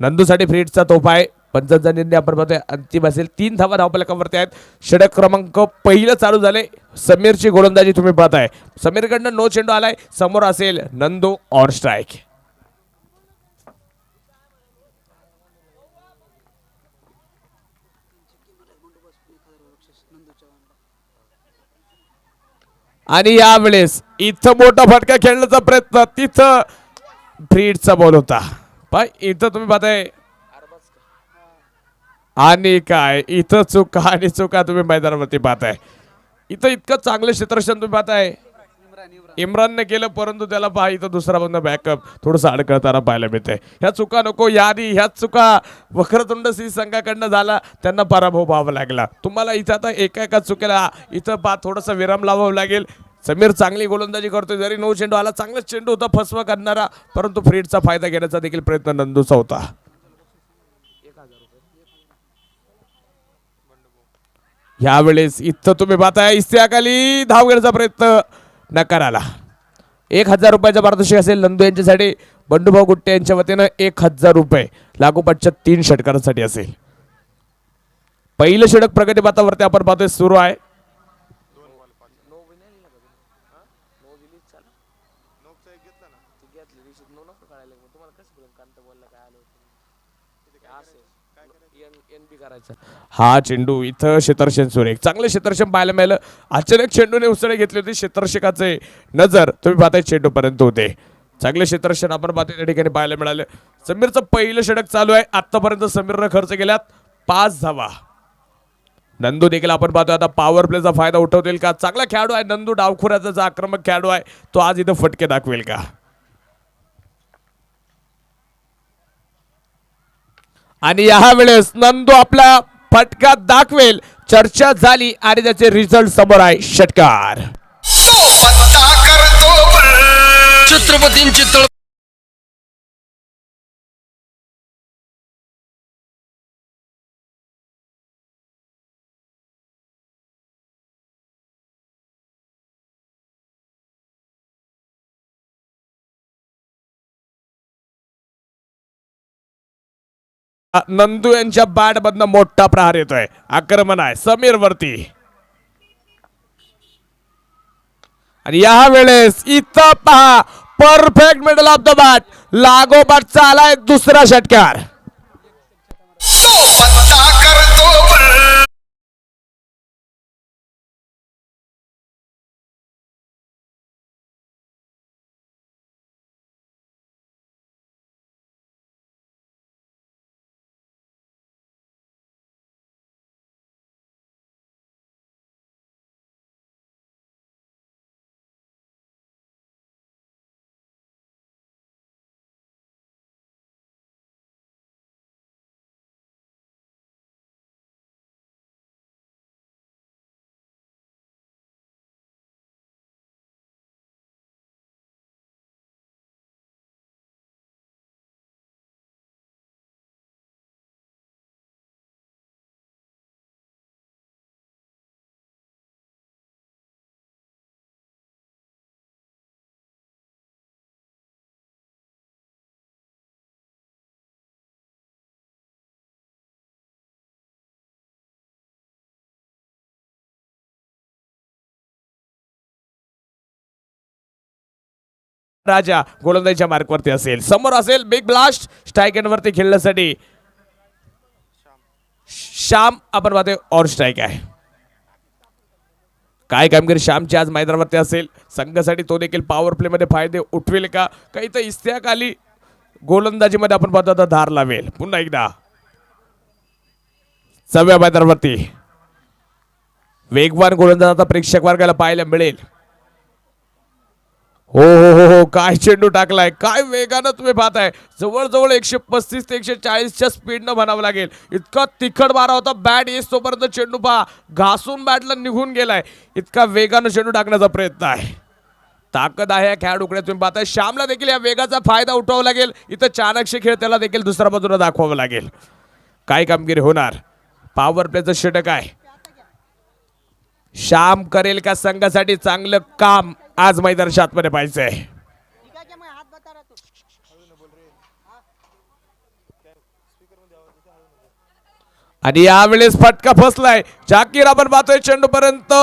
नंदूसाठी फ्रीडचा तोफा आहे. पंचांचा निर्णय आपण पाहतोय अंतिम असेल. 3 धावा धावफलकावरती आहेत. षटक क्रमांक पहिलं चालू झाले. समीरची गोलंदाजी तुम्ही पाहताय. समीरकडनं नो चेंडू आलाय. समोर असेल नंदू ऑन स्ट्राईक. आणि यावेळेस इथं मोठा फटका खेळण्याचा प्रयत्न, तिथं फ्रीडचा बॉल होता. पण इथं तुम्ही पाहताय आणि काय इथं चुका आणि चुका तुम्ही मैदानावरती पाहताय. इथं इतकं चांगलं क्षेत्ररक्षण तुम्ही पाहताय इम्रानने केलं, परंतु त्याला पहा इथं दुसरा बंद बॅकअप थोडंसं अडकळताना पाहायला मिळतंय. ह्या चुका नको. यादी ह्याच चुका वक्रतुंड श्री संघाकडनं झाला, त्यांना पराभव पाहावा लागला. तुम्हाला इथं आता एका चुकीला इथं पहा थोडंसं विराम लावावं लागेल. समीर चांगली गोलंदाजी करतोय. जरी नो चेंडू आला, चांगला चेंडू होता फसवा करणारा, परंतु फ्रीडचा फायदा घेण्याचा देखील प्रयत्न नंदूचा होता. यावेळेस इथं तुम्ही पाहताय इस्त्याखाली धाव घेण्याचा प्रयत्न नकार आला. 1000 रुपयाचा पारितोषिक असेल नंदू यांच्यासाठी. बंडूभाऊ गुट्टे यांच्या वतीनं 1000 रुपये लागोपाठच्या 3 षटकारांसाठी असेल. पहिलं षटक प्रगती पथावरती आपण पाहतोय सुरू आहे. हा चेंडू इथं क्षेत्ररक्षण सुरेख चांगले क्षेत्ररक्षण पाहायला मिळालं. अचानक चेंडूने उसळी घेतली होती. क्षेत्ररक्षकाचे नजर तुम्ही पाहताय चेंडू पर्यंत होते. चांगले क्षेत्ररक्षण आपण पाहतोय त्या ठिकाणी पाहायला मिळालं. समीरचं पहिलं षटक चालू आहे. आतापर्यंत समीरनं खर्च केल्यात 5 धावा. नंदू देखील आपण पाहतोय आता पॉवर प्लेचा फायदा उठवतील का. चांगला खेळाडू आहे नंदू. डावखुऱ्याचा आक्रमक खेळाडू आहे. तो आज इथं फटके दाखवेल का. आणि या वेळेस नंदू आपला फटका दाखवेल. चर्चा झाली आणि त्याचे रिझल्ट समोर आहे. षटकार छत्रपतींची नंदू यांच्या बॅट मधनं मोठा प्रहार येतोय. आक्रमण आहे समीर वरती. आणि या वेळेस इथं पहा perfect middle of the bat लागोपाठ चालाय दुसरा षटकार. राजा गोलंदाजीच्या मार्कवरती असेल. समोर असेल बिग ब्लास्ट स्ट्राईक एंड वरती खेळण्यासाठी श्याम आपण पाहतोय ऑन स्ट्राईक आहे. काय कामगिरी श्यामची आज मैदानावरती असेल. संघासाठी तो देखील पॉवर प्ले मध्ये फायदे उठवेल का. काही तर इस्त्याखाली गोलंदाजीमध्ये आपण पाहतो आता धार लावेल. पुन्हा एकदा 6व्या मैदानावरती वेगवान गोलंदाज आता प्रेक्षक वर्गाला पाहायला मिळेल. हो हो हो हो काय चेंडू टाकलाय. काय वेगानं तुम्ही पाहताय. जवळजवळ 135 ते 140च्या स्पीडनं म्हणावं लागेल. इतका तिखट मारा होता. बॅट येस तोपर्यंत चेंडू पहा घासून बॅटला निघून गेलाय. इतका वेगानं चेंडू टाकण्याचा प्रयत्न आहे. ताकद आहे या खेळाडूकडे तुम्ही पाहताय. श्यामला देखील या वेगाचा फायदा उठवावा लागेल. इथं चाणक्य खेळ त्याला देखील दुसऱ्या बाजूला दाखवावं लागेल. काय कामगिरी होणार. पॉवर प्लेचं षटक आहे. श्याम करेल का संघासाठी चांगलं काम. आज मैदानाच्या आतमध्ये पाहिजे. आणि यावेळेस फटका फसलाय. जाकीर आपण पाहतोय चेंडू पर्यंत.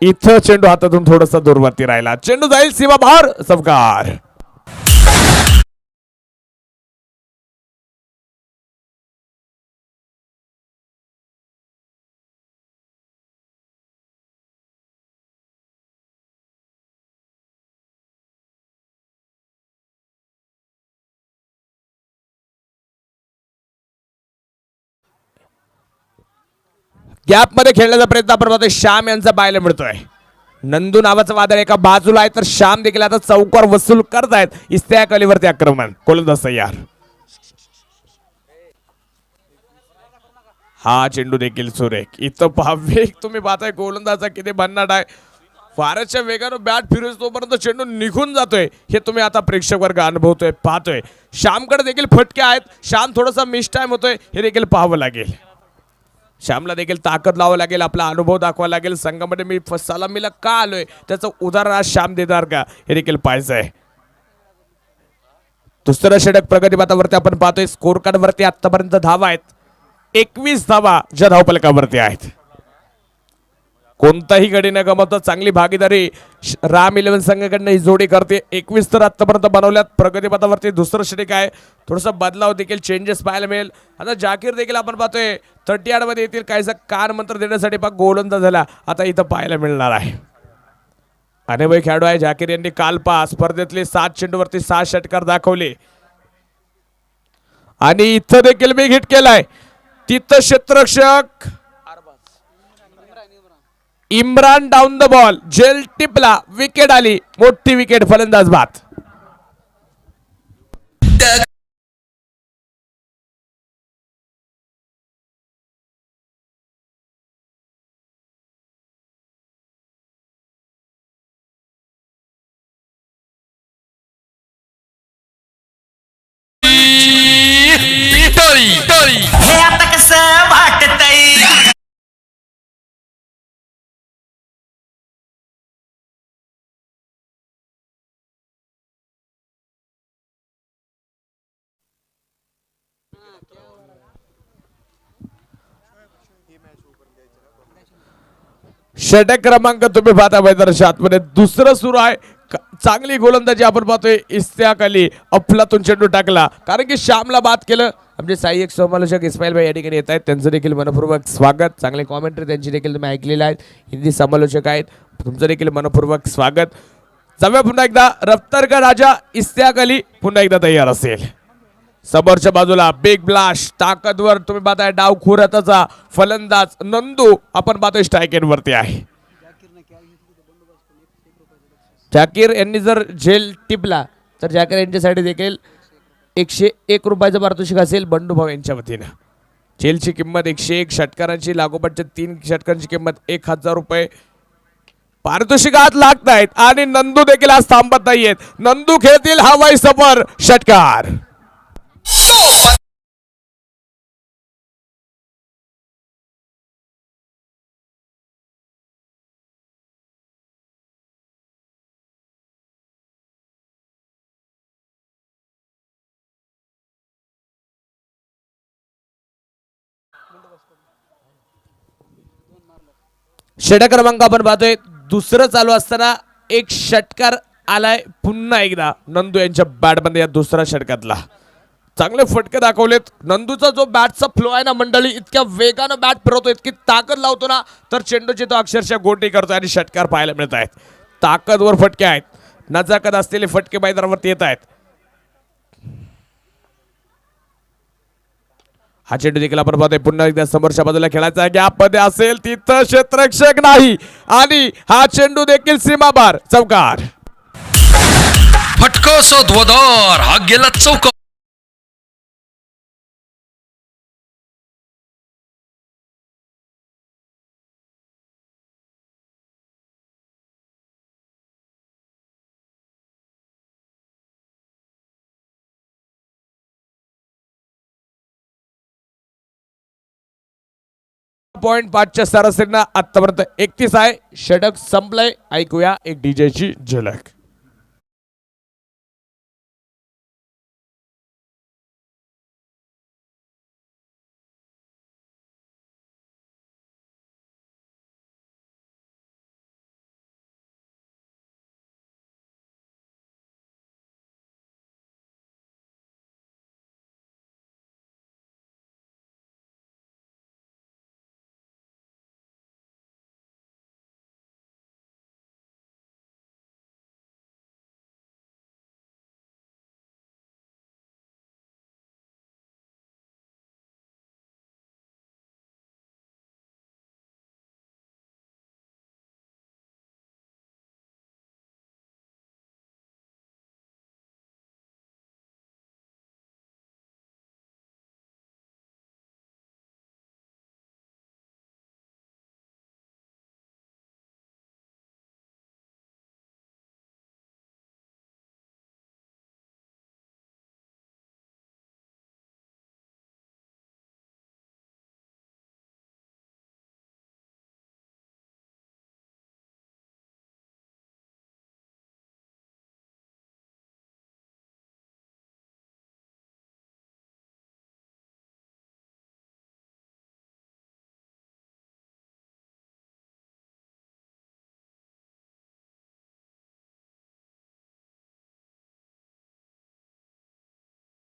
इथं चेंडू हातातून थोडासा दूरवरती राहिला. चेंडू जाईल सीमा बाहेर. चौकार. गॅप मध्ये खेळण्याचा प्रयत्न आपण पाहतोय. श्याम यांचा पाहायला मिळतोय. नंदू नावाचं वादळ एका बाजूला आहे तर श्याम देखील आता चौकार वसूल करतायत. इस्तेक अलीवरती आक्रमण. गोलंदाज तयार. हा चेंडू देखील सुरेख. इथं पहा वेग तुम्ही पाहताय गोलंदाजा किती भन्नाट आहे. फारच्या वेगानं बॅट फिरवतो तोपर्यंत चेंडू निघून जातोय. हे तुम्ही आता प्रेक्षक वर्ग अनुभवतोय पाहतोय. श्यामकडे देखील फटके आहेत. श्याम थोडासा मिस टाइम होतोय हे देखील पाहावं लागेल. श्यामला देखील ताकद लावावं लागेल. आपला अनुभव दाखवावा लागेल. संघामध्ये मी सलामीला का आलोय त्याचं उदाहरण आज श्याम देणार का हे देखील पाहायचं आहे. दुसरं षटक प्रगती पथावरती आपण पाहतोय. स्कोर कार्ड वरती आतापर्यंत धावा आहेत 21 धावा ज्या धावफलकावरती आहेत. कोणताही गडी न गमावता चांगली भागीदारी राम 11 संघाकडनं ही जोडी करते. 21 तर आतापर्यंत बनवल्यात. प्रगती पथावरती दुसरं षटक आहे. थोडासा बदलाव देखील चेंजेस पाहायला मिळेल. आता जाकीर देखील आपण पाहतोय 30 मध्ये येतील. काहीसा कान मंत्र देण्यासाठी पाक गोलंदाज झाला आता इथं पाहायला मिळणार आहे. अनुभवी खेळाडू आहे जाकीर यांनी काल स्पर्धेतले 7 चेंडूवरती 6 षटकार दाखवले आणि इथं देखील मी हिट केलाय. तिथं क्षेत्ररक्षक इम्रान डाऊन द बॉल. जेल टिपला. विकेट आली. मोठी विकेट. फलंदाज बाद. हे आता कसं वाटतंय. षटक क्रमांक तुम्ही पाहता मैदानाच्या आतमध्ये दुसरं सुरू आहे. चांगली गोलंदाजी आपण पाहतोय. इस्तेक अली अफलातून चेंडू टाकला कारण की श्यामला बाद केलं. आमचे सहाय्यक समालोचक इस्माईल भाई या ठिकाणी येत आहेत. त्यांचं देखील मनपूर्वक स्वागत. चांगले कॉमेंट्री त्यांची देखील तुम्ही ऐकलेले आहेत. हिंदी समालोचक आहेत. तुमचं देखील मनपूर्वक स्वागत. जाऊया पुन्हा एकदा. रफ्तार का राजा इस्तेक अली पुन्हा एकदा तयार असेल. समोरच्या बाजूला बिग ब्लास्ट ताकदवर तुम्ही पाहताय. डाव खुराताचा फलंदाज नंदू आपण पाहतोय स्ट्राईक एंड वरती आहे. जाकीर यांनी जर झेल टिपला तर जाकीर यांच्यासाठी देखील 101 रुपयाचं पारितोषिक असेल बंडू भाऊ यांच्या वतीनं. झेलची किंमत 101. षटकारांची लागोपाठच्या 3 षटकांची किंमत 1000 रुपये. पारितोषिकात लागत आहेत आणि नंदू देखील आज थांबत नाहीयेत. नंदू खेळतील हवाई सफर षटकार. षटक क्रमांक आपण पाहतोय. दुसरं चालू असताना एक षटकार आलाय पुन्हा एकदा नंदू यांच्या बॅटमध्ये. या दुसऱ्या षटकातला चांगले फटके दाखवलेत. नंदूचा जो बॅटचा फ्लो आहे ना मंडळी, इतक्या वेगानं बॅट फिरवतो, इतकी ताकद लावतो ना तर चेंडूची तो अक्षरशः गोटी करतो आणि षटकार पाहायला मिळत आहेत. ताकदवर फटके आहेत. नजाकत असलेले फटके मैदानावरती येत आहेत. हा चेंडू देखील आपण पाहतोय. पुन्हा एकदा समोरच्या बाजूला खेळायचा गॅप मध्ये असेल तिथं क्षेत्ररक्षक नाही आणि हा चेंडू देखील सीमाबार. चौकार. फटका ध्वधार. हा गेला चौकार. पॉइंट 5च्या सरासरीनं आतापर्यंत 31 आहे. षटक संपलंय. ऐकूया एक डीजेची झलक.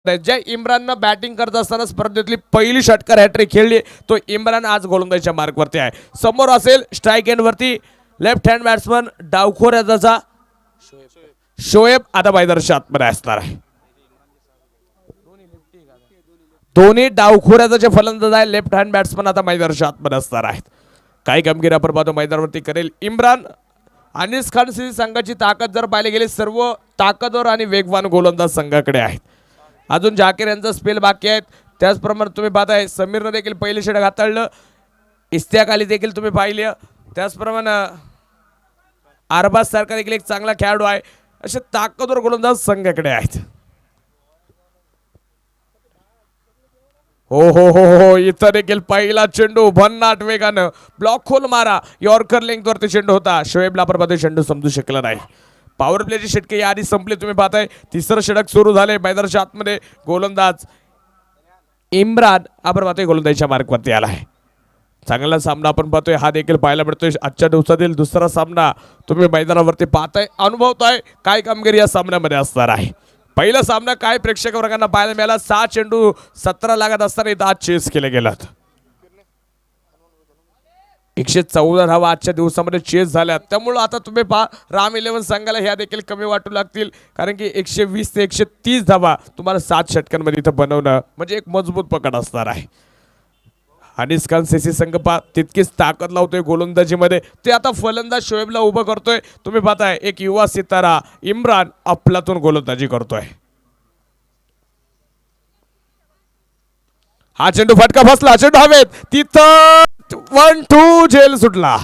ज्या इम्राननं बॅटिंग करत असताना स्पर्धेतली पहिली षटकार हॅट्रिक खेळली तो इम्रान आज गोलंदाजीच्या मार्कवरती आहे. समोर असेल स्ट्राईक एंडवरती लेफ्ट हँड बॅट्समन डावखोऱ्याचा शोएब आता मैदानाच्या आतमध्ये असणार आहे. दोन्ही डावखोऱ्याचा जे फलंदाज आहे लेफ्ट हँड बॅट्समन आता मैदानाच्या आतमध्ये असणार आहेत. काही कामगिरी आपण पाहतो मैदानावरती करेल इम्रान. अनिस खान संघाची ताकद जर पाहिली गेली सर्व ताकदवर आणि वेगवान गोलंदाज संघाकडे आहेत. अजून जाकीर यांचा स्पेल बाकी आहेत. त्याचप्रमाणे तुम्ही पाहताय समीरनं देखील पहिली षटक हाताळलं. इस्तियाक अली देखील तुम्ही पाहिले. त्याचप्रमाणे अरबाज सारखा देखील एक चांगला खेळाडू आहे. असे ताकदवर गोलंदाज संघाकडे आहेत. हो हो हो हो इथं देखील पहिला चेंडू भन्नाट वेगानं ब्लॉक खोल मारा यॉर्कर लेंथवरती चेंडू होता. शोएबला आपण पाहतोय चेंडू समजू शकला नाही. पॉवर प्लेची षटके याआधी संपली तुम्ही पाहताय. तिसरं षटक सुरू झाले मैदानाच्या आतमध्ये गोलंदाज इम्रान आपण पाहतोय गोलंदाजीच्या मार्कवरती आला आहे. चांगला सामना आपण पाहतोय हा देखील पाहायला मिळतोय. आजच्या दिवसातील दुसरा सामना तुम्ही मैदानावरती पाहताय अनुभवताय काय कामगिरी या सामन्यामध्ये असणार आहे. पहिला सामना काय प्रेक्षक वर्गांना पाहायला मिळाला. 6 चेंडू 17 लागत असताना इथं आज चेस केले गेलात. 114 धावा आजच्या दिवसामध्ये चेस झाल्यात. त्यामुळं आता तुम्ही पहा राम 11 संघाला ह्या देखील कमी वाटू लागतील कारण की 120 ते 130 धावा तुम्हाला 7 षटकांमध्ये इथं बनवणं म्हणजे एक मजबूत पकड असणार आहे. अनिस खान सीसी संघ पा तितकीच ताकद लावतोय गोलंदाजीमध्ये. ते आता फलंदाज शोएबला उभं करतोय. तुम्ही पाहताय एक युवा सितारा इम्रान अफलातून गोलंदाजी करतोय. हा चेंडू फटका फसला. चेंडू हवेत तिथं 1-2 झेल सुटला.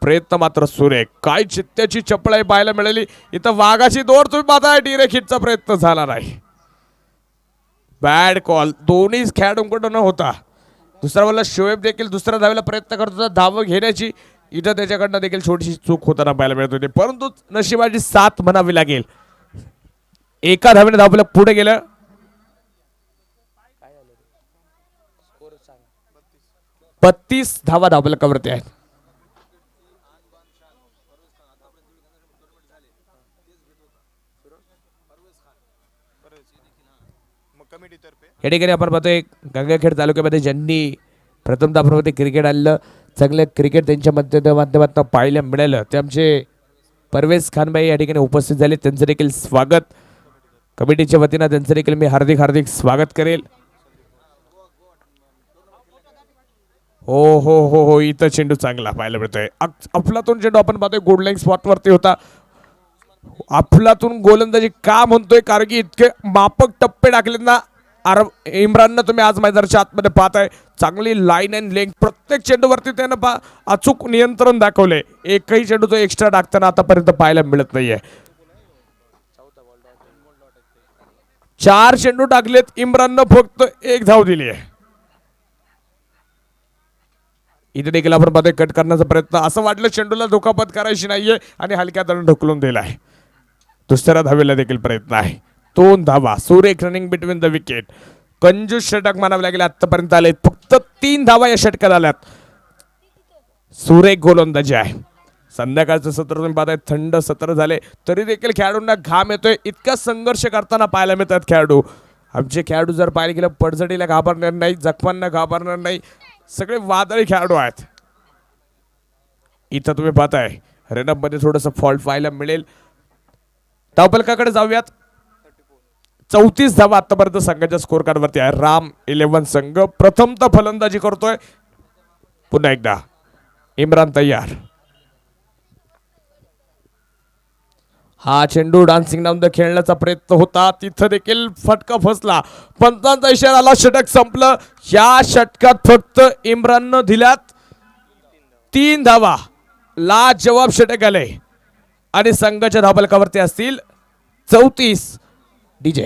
प्रयत्न मात्र सुरेख. काय चित्त्याची चपळाई पाहायला मिळाली. इथं वाघाची दोर तुम्ही पाहताय डिरेक्ट हिटचा प्रयत्न झाला नाही. बॅड कॉल दोन्ही खेळाडूंकडून होता. दुसरा बॉलला शोएब देखील दुसऱ्या धावेला प्रयत्न करत होता धाव घेण्याची. इथं त्याच्याकडनं देखील छोटीशी चूक होताना पाहायला मिळत होती परंतु नशिबाची साथ म्हणावी लागेल. एका धावेने धावलं पुढे गेलं. बत्तीस धावा धावलकावरती आहेत. या ठिकाणी आपण पाहतोय गंगाखेड तालुक्यामध्ये ज्यांनी प्रथमतः प्रवृत्ती क्रिकेट आलेलं चांगलं क्रिकेट त्यांच्या माध्यमातून पाहायला मिळालं ते आमचे परवेज खानबाई या ठिकाणी उपस्थित झाले. त्यांचं देखील स्वागत कमिटीच्या वतीनं त्यांचं देखील मी हार्दिक हार्दिक स्वागत करेल. हो हो हो हो इथं चेंडू चांगला पाहायला मिळतोय. अफलातून चेंडू आपण पाहतोय गोल्ड लाईन स्पॉटवरती होता. अफलातून गोलंदाजी का म्हणतोय कारण की इतके मापक टप्पे टाकलेत ना इम्राननं तुम्ही आज मैदानाच्या आतमध्ये पाहताय. चांगली लाईन अँड लेंथ प्रत्येक चेंडूवरती त्यानं अचूक नियंत्रण दाखवले. एकही चेंडू तो एक्स्ट्रा टाकताना आतापर्यंत पाहायला मिळत नाहीये. 4 चेंडू टाकलेत इम्राननं फक्त 1 धाव दिली आहे. इथे देखील आपण पाहतोय कट करण्याचा प्रयत्न. असं वाटलं चेंडूला दुखापत करायची नाहीये आणि हलक्या दळून ढकलून दिलाय. दुसऱ्या धावेला देखील प्रयत्न आहे. 2 धावा सुरेख रनिंग बिटवीन द विकेट. कंजूस षटक म्हणावे लागेल आतापर्यंत आले. फक्त 3 धावा या षटकात आल्यात. सुरेख गोलंदाजी आहे. संध्याकाळचं सत्र तुम्ही पाहताय थंड सत्र झाले तरी देखील खेळाडूंना घाम येतोय. इतका संघर्ष करताना पाहायला मिळतात खेळाडू. आमचे खेळाडू जर पाहायला गेलं पडझडीला घाबरणार नाही जखमांना घाबरणार नाही. सगळे वादळी खेळाडू आहेत. इथं तुम्ही पाहताय रनअप मध्ये थोडंसं फॉल्ट पाहायला मिळेल. धावफलकाकडे जाऊयात. 34 धावा आतापर्यंत संघाच्या स्कोर कार्डवरती आहे. राम 11 संघ प्रथमतः फलंदाजी करतोय. पुन्हा एकदा इम्रान तयार. हा चेंडू डान्सिंग नाम खेळण्याचा प्रयत्न होता तिथं देखील फटका फसला. पंचांचा इशारा आला. षटक संपलं. या षटकात फक्त इम्राननं दिल्यात 3 धावा. लाजवाब षटक आले आणि संघाच्या धावफलकावरती असतील 34. डीजे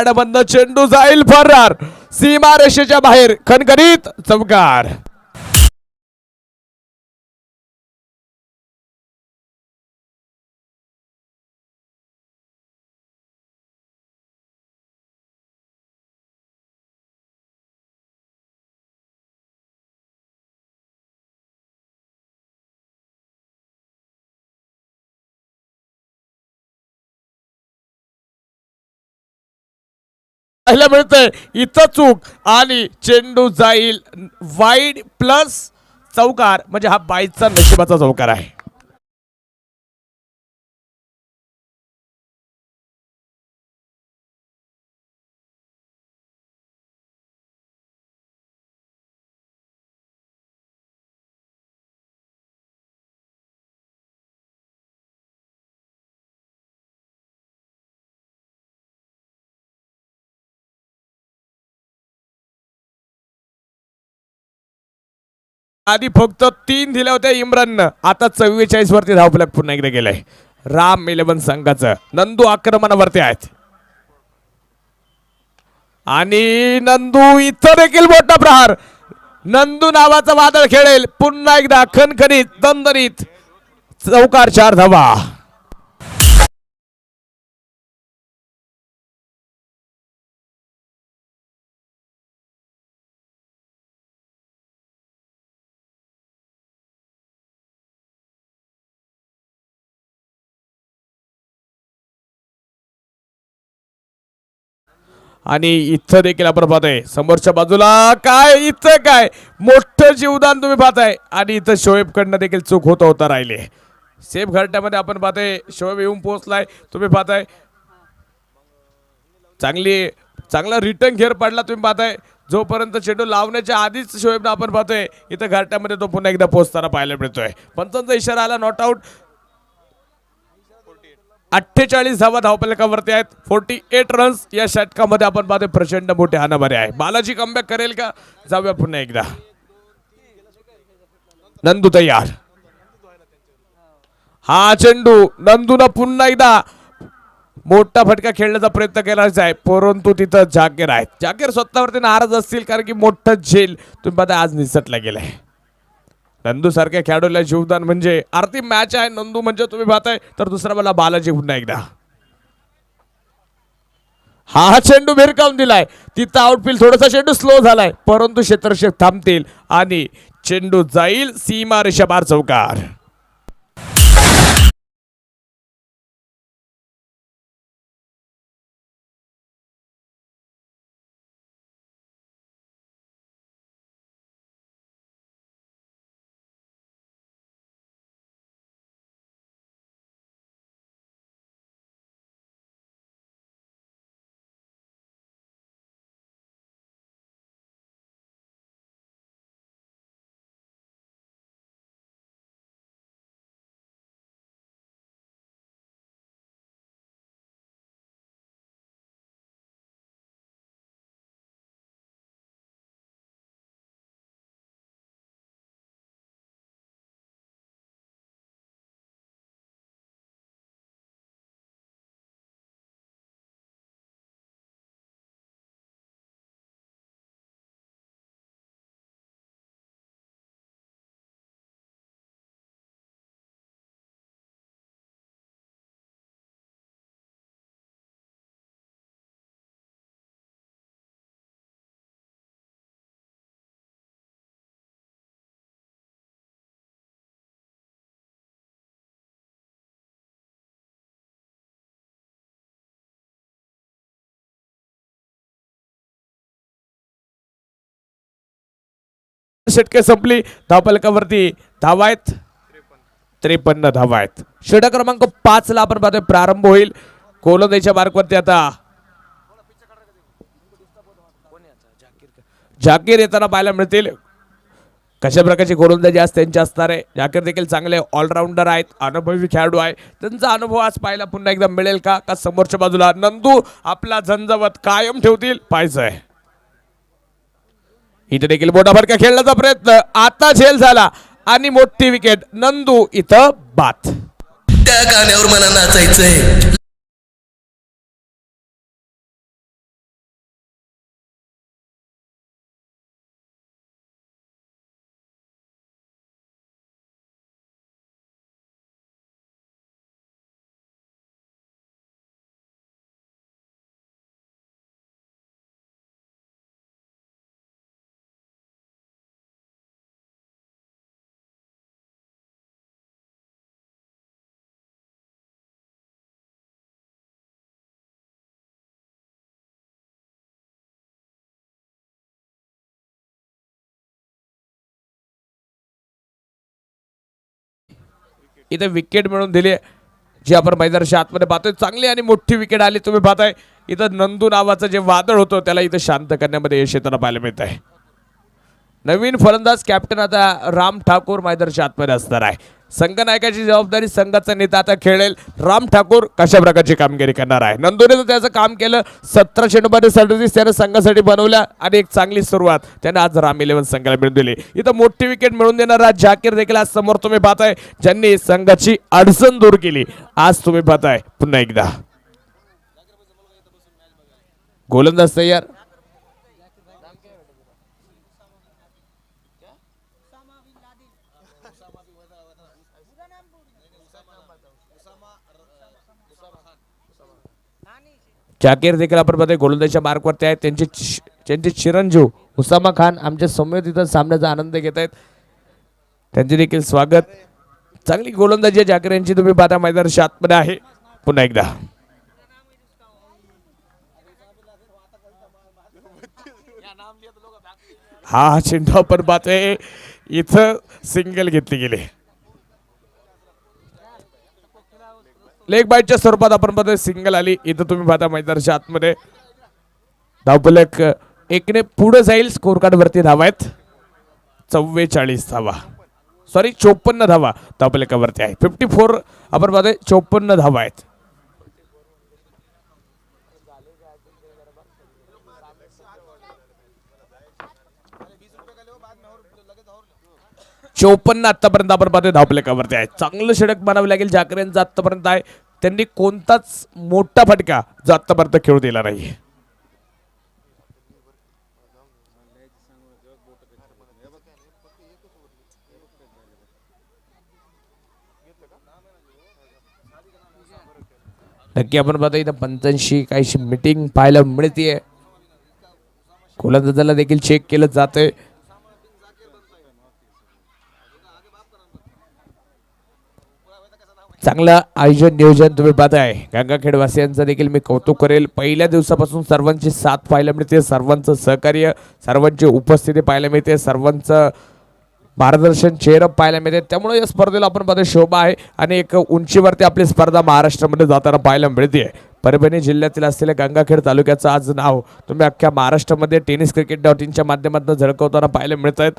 मधनं चेंडू जाईल फरार, सीमा रेषेच्या बाहेर, खणखणीत चौकार. पाहायला मिळतंय इथं चूक आणि चेंडू जाईल वाईड प्लस चौकार, म्हणजे हा बाईचा नशिबाचा चौकार आहे. आधी फक्त 3 दिल्या होत्या इम्राननं, आता 44 वरती धावफलक पुन्हा एकदा गेलाय राम 11 संघाचं. नंदू आक्रमणावरती आहेत आणि नंदू इथं देखील मोठा प्रहार. नंदू नावाचा वादळ खेळेल पुन्हा एकदा, खणखणीत दणदणीत चौकार, 4 धावा. आणि इथं देखील आपण पाहतोय समोरच्या बाजूला काय, इथं काय मोठं जीवदान तुम्ही पाहताय. आणि इथं शोएब कडनं देखील चूक होता राहिली. सेफ घरट्यामध्ये आपण पाहतोय शोएब येऊन पोहोचलाय, तुम्ही पाहताय चांगला रिटर्न घेर पडला, तुम्ही पाहताय जोपर्यंत चेंडू लावण्याच्या आधीच शोएबनं आपण पाहतोय इथं घरट्यामध्ये तो पुन्हा एकदा पोहोचताना पाहायला मिळतोय. पंचांचा इशारा आला, नॉट आउट. 48 धावा धावफलकावरती आहेत, 48 रन्स या षटकामध्ये आपण पाहतोय. प्रचंड मोठे हाणामारी आहे. बालाजी कमबॅक करेल का? जाऊया पुन्हा एकदा. नंदू तयार, हा चेंडू नंदूनं पुन्हा एकदा मोठा फटका खेळण्याचा प्रयत्न केलाच आहे, परंतु तिथं जाकीर आहेत. जाकीर स्वतःवरती नाराज असतील कारण की मोठं झेल तुम्ही पाहता आज निसटला गेलाय. नंदू सारख्या खेळाडूला जीवदान म्हणजे आरती मॅच आहे. नंदू म्हणजे तुम्ही पाहताय, तर दुसरा मला बालाजी पुन्हा एकदा. हा चेंडू भिरकावून दिलाय, तिथं आउटफील्ड थोडासा चेंडू स्लो झालाय, परंतु क्षेत्ररक्षक थांबतील आणि चेंडू जाईल सीमा रेषेपार, चौकार. षटके संपली, धावफलकावरती धावा आहेत 53 धावा आहेत. षटक क्रमांक 5 ला आपण पाहतोय प्रारंभ होईल. गोलंदाजीच्या मार्कवरती आता जाकीर येताना पाहायला मिळतील. कशा प्रकारची गोलंदाजी आज त्यांची असणार आहे. जाकीर देखील चांगले ऑलराऊंडर आहेत, अनुभवी खेळाडू आहे. त्यांचा अनुभव आज पाहायला पुन्हा एकदा मिळेल का? का समोरच्या बाजूला नंदू आपला झंझावत कायम ठेवतील, पाहायचंय. इथे देखील मोठा फटका खेळण्याचा प्रयत्न, आता झेल झाला आणि मोठी विकेट. नंदू इथं बाद. त्या गाण्यावर मला नाचायचंय. इथे विकेट मिळवून दिली जी आपण मैदानाच्या आतमध्ये पाहतोय. चांगली आणि मोठी विकेट आली. तुम्ही पाहताय इथं नंदू नावाचं जे वादळ होतं त्याला इथं शांत करण्यामध्ये यश येताना पाहायला मिळत आहे. नवीन फलंदाज कॅप्टन आता राम ठाकूर मैदानाच्या आतमध्ये असणार आहे. संघनायकाची जबाबदारी संघाचा नेता आता खेळेल. राम ठाकूर कशा प्रकारची कामगिरी करणार आहे. नंदूने तर त्याचं काम केलं. 17 चेंडूमध्ये 37 त्यानं संघासाठी बनवल्या आणि एक चांगली सुरुवात त्यानं आज राम 11 संघाला मिळवून दिली. इथं मोठी विकेट मिळवून देणारा जाकीर देखील आज समोर तुम्ही पाहताय ज्यांनी संघाची अडचण दूर केली. आज तुम्ही पाहताय पुन्हा एकदा गोलंदाज तयार. जाकीर देखील आपण पाहतोय गोलंदाजच्या मार्कवरती आहेत. त्यांचे चिरंजीव उसामा खान आमच्या समोर तिथं सामन्याचा आनंद घेत आहेत. त्यांचे देखील स्वागत. चांगली गोलंदाजी जाकीर यांची तुम्ही पाहता मैदानाच्या आतमध्ये आहे. पुन्हा एकदा हा चेंडू आपण पाहतोय इथं सिंगल घेतली गेली. लेग बाईटच्या स्वरूपात आपण पाहतोय सिंगल आली. इथं तुम्ही पाहता मैदानाच्या आतमध्ये धावफलक एकने पुढे जाईल. स्कोर कार्ड वरती धावा आहेत 44 धावा, सॉरी 54 धावा धावफलकावरती आहे. 54 आपण पाहतोय 54 धावा आहेत. चौपन्न आतापर्यंत आपण पाहतोय धावफलकावरती आहे. चांगलं षटक म्हणावं लागेल जाकीर यांचं आतापर्यंत आहे. त्यांनी कोणताच मोठा फटका जो आतापर्यंत खेळू दिला नाही. नक्की आपण पाहतो इथं पंचांशी काहीशी मीटिंग पाहायला मिळतीये. गोलंदाजाला देखील चेक केलं जातंय. चांगलं आयोजन नियोजन तुम्ही पाहताय. गंगाखेडवासियांचं देखील मी कौतुक करेल. पहिल्या दिवसापासून सर्वांची साथ पाहायला मिळते, सर्वांचं सहकार्य, सर्वांची उपस्थिती पाहायला मिळते, सर्वांचं मार्गदर्शन चेअरअप पाहायला मिळते. त्यामुळे या स्पर्धेला आपण पाहतो शोभा आहे आणि एक उंचीवरती आपली स्पर्धा महाराष्ट्रामध्ये जाताना पाहायला मिळते. परभणी जिल्ह्यातील असलेल्या गंगाखेड तालुक्याचं आज नाव तुम्ही अख्ख्या महाराष्ट्रामध्ये tenniscricket.in माध्यमातून झळकवताना पाहायला मिळत आहेत.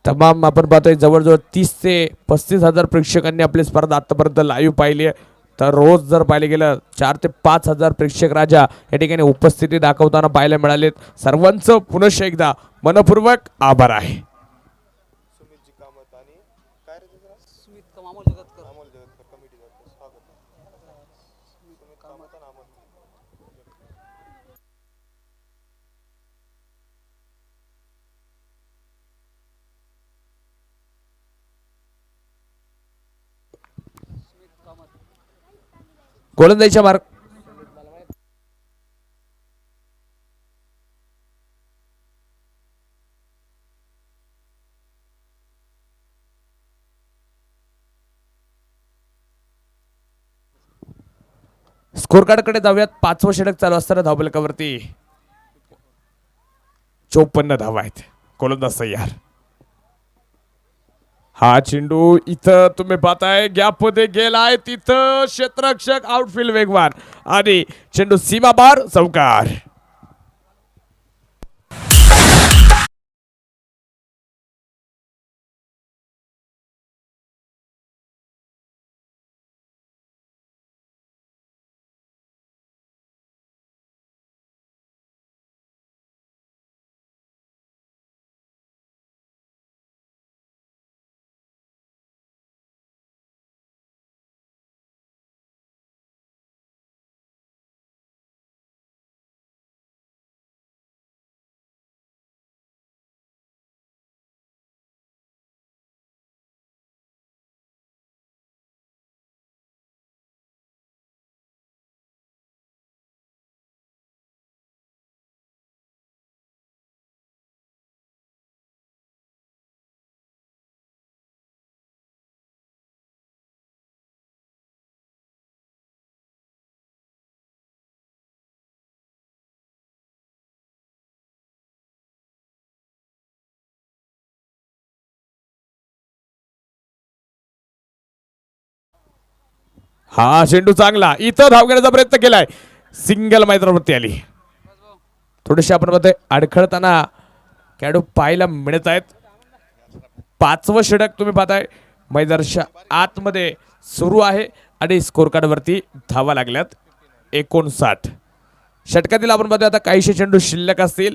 तमाम आपण पाहतोय जवळजवळ 30 ते 35 हजार प्रेक्षकांनी आपली स्पर्धा आतापर्यंत लाईव्ह पाहिली आहे. तर रोज जर पाहिलं गेलं 4 ते 5 हजार प्रेक्षक राजा या ठिकाणी उपस्थिती दाखवताना पाहायला मिळालेत. सर्वांचं पुनश्च एकदा मनपूर्वक आभार आहे. गोलंदाजीच्या मार्ग स्कोर कार्डकडे जाऊयात. 5वं षटक चालू असताना धावफलकावरती 54 धावा आहेत. गोलंदाज तयार. हा चेंडू इथं तुम्ही पाहताय गॅप मध्ये गेलाय. तिथं क्षेत्ररक्षक आउटफील्ड वेगवान आणि चेंडू सीमापार चौकार. हा चेंडू चांगला, इथं धाव घेण्याचा प्रयत्न केलाय, सिंगल मैदानावरती आली. थोडीशी आपण मध्ये अडखळताना खेळाडू पाहायला मिळत आहेत. 5वं षटक तुम्ही पाहताय मैदानाच्या आतमध्ये सुरू आहे आणि स्कोर कार्ड वरती धावा लागल्यात 59. षटकातील आपण मध्ये आता काहीशे चेंडू शिल्लक असतील.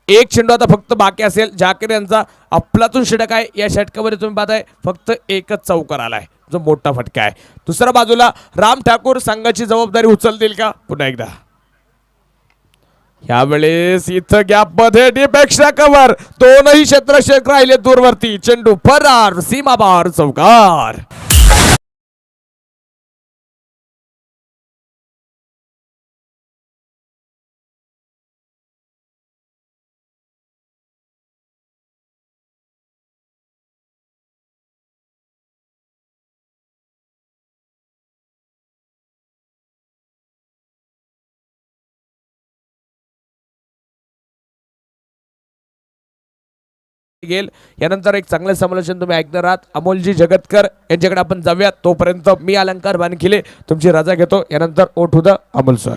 एक चेंडू आता फक्त बाकी असेल. जाकीर यांचा अफलातून षटक आहे. या षटकामध्ये तुम्ही पाहताय फक्त एकच चौकार आलाय, जो मोठा फटका आहे. दुसऱ्या बाजूला राम ठाकूर संघाची जबाबदारी उचलतील का? पुन्हा एकदा यावेळेस इथं गॅप मध्ये डीपेक्षा कव्हर, दोनही क्षेत्ररक्षक राहिले दूरवरती. चेंडू फरार, सीमापार चौकार. गेल यानंतर एक चांगलं समालोचन तुम्ही ऐकणार आहात अमोलजी जगतकर यांच्याकडे आपण जाऊयात. तोपर्यंत मी अलंकार वानखिले तुमची रजा घेतो. यानंतर ओठ उदा अमोल सर.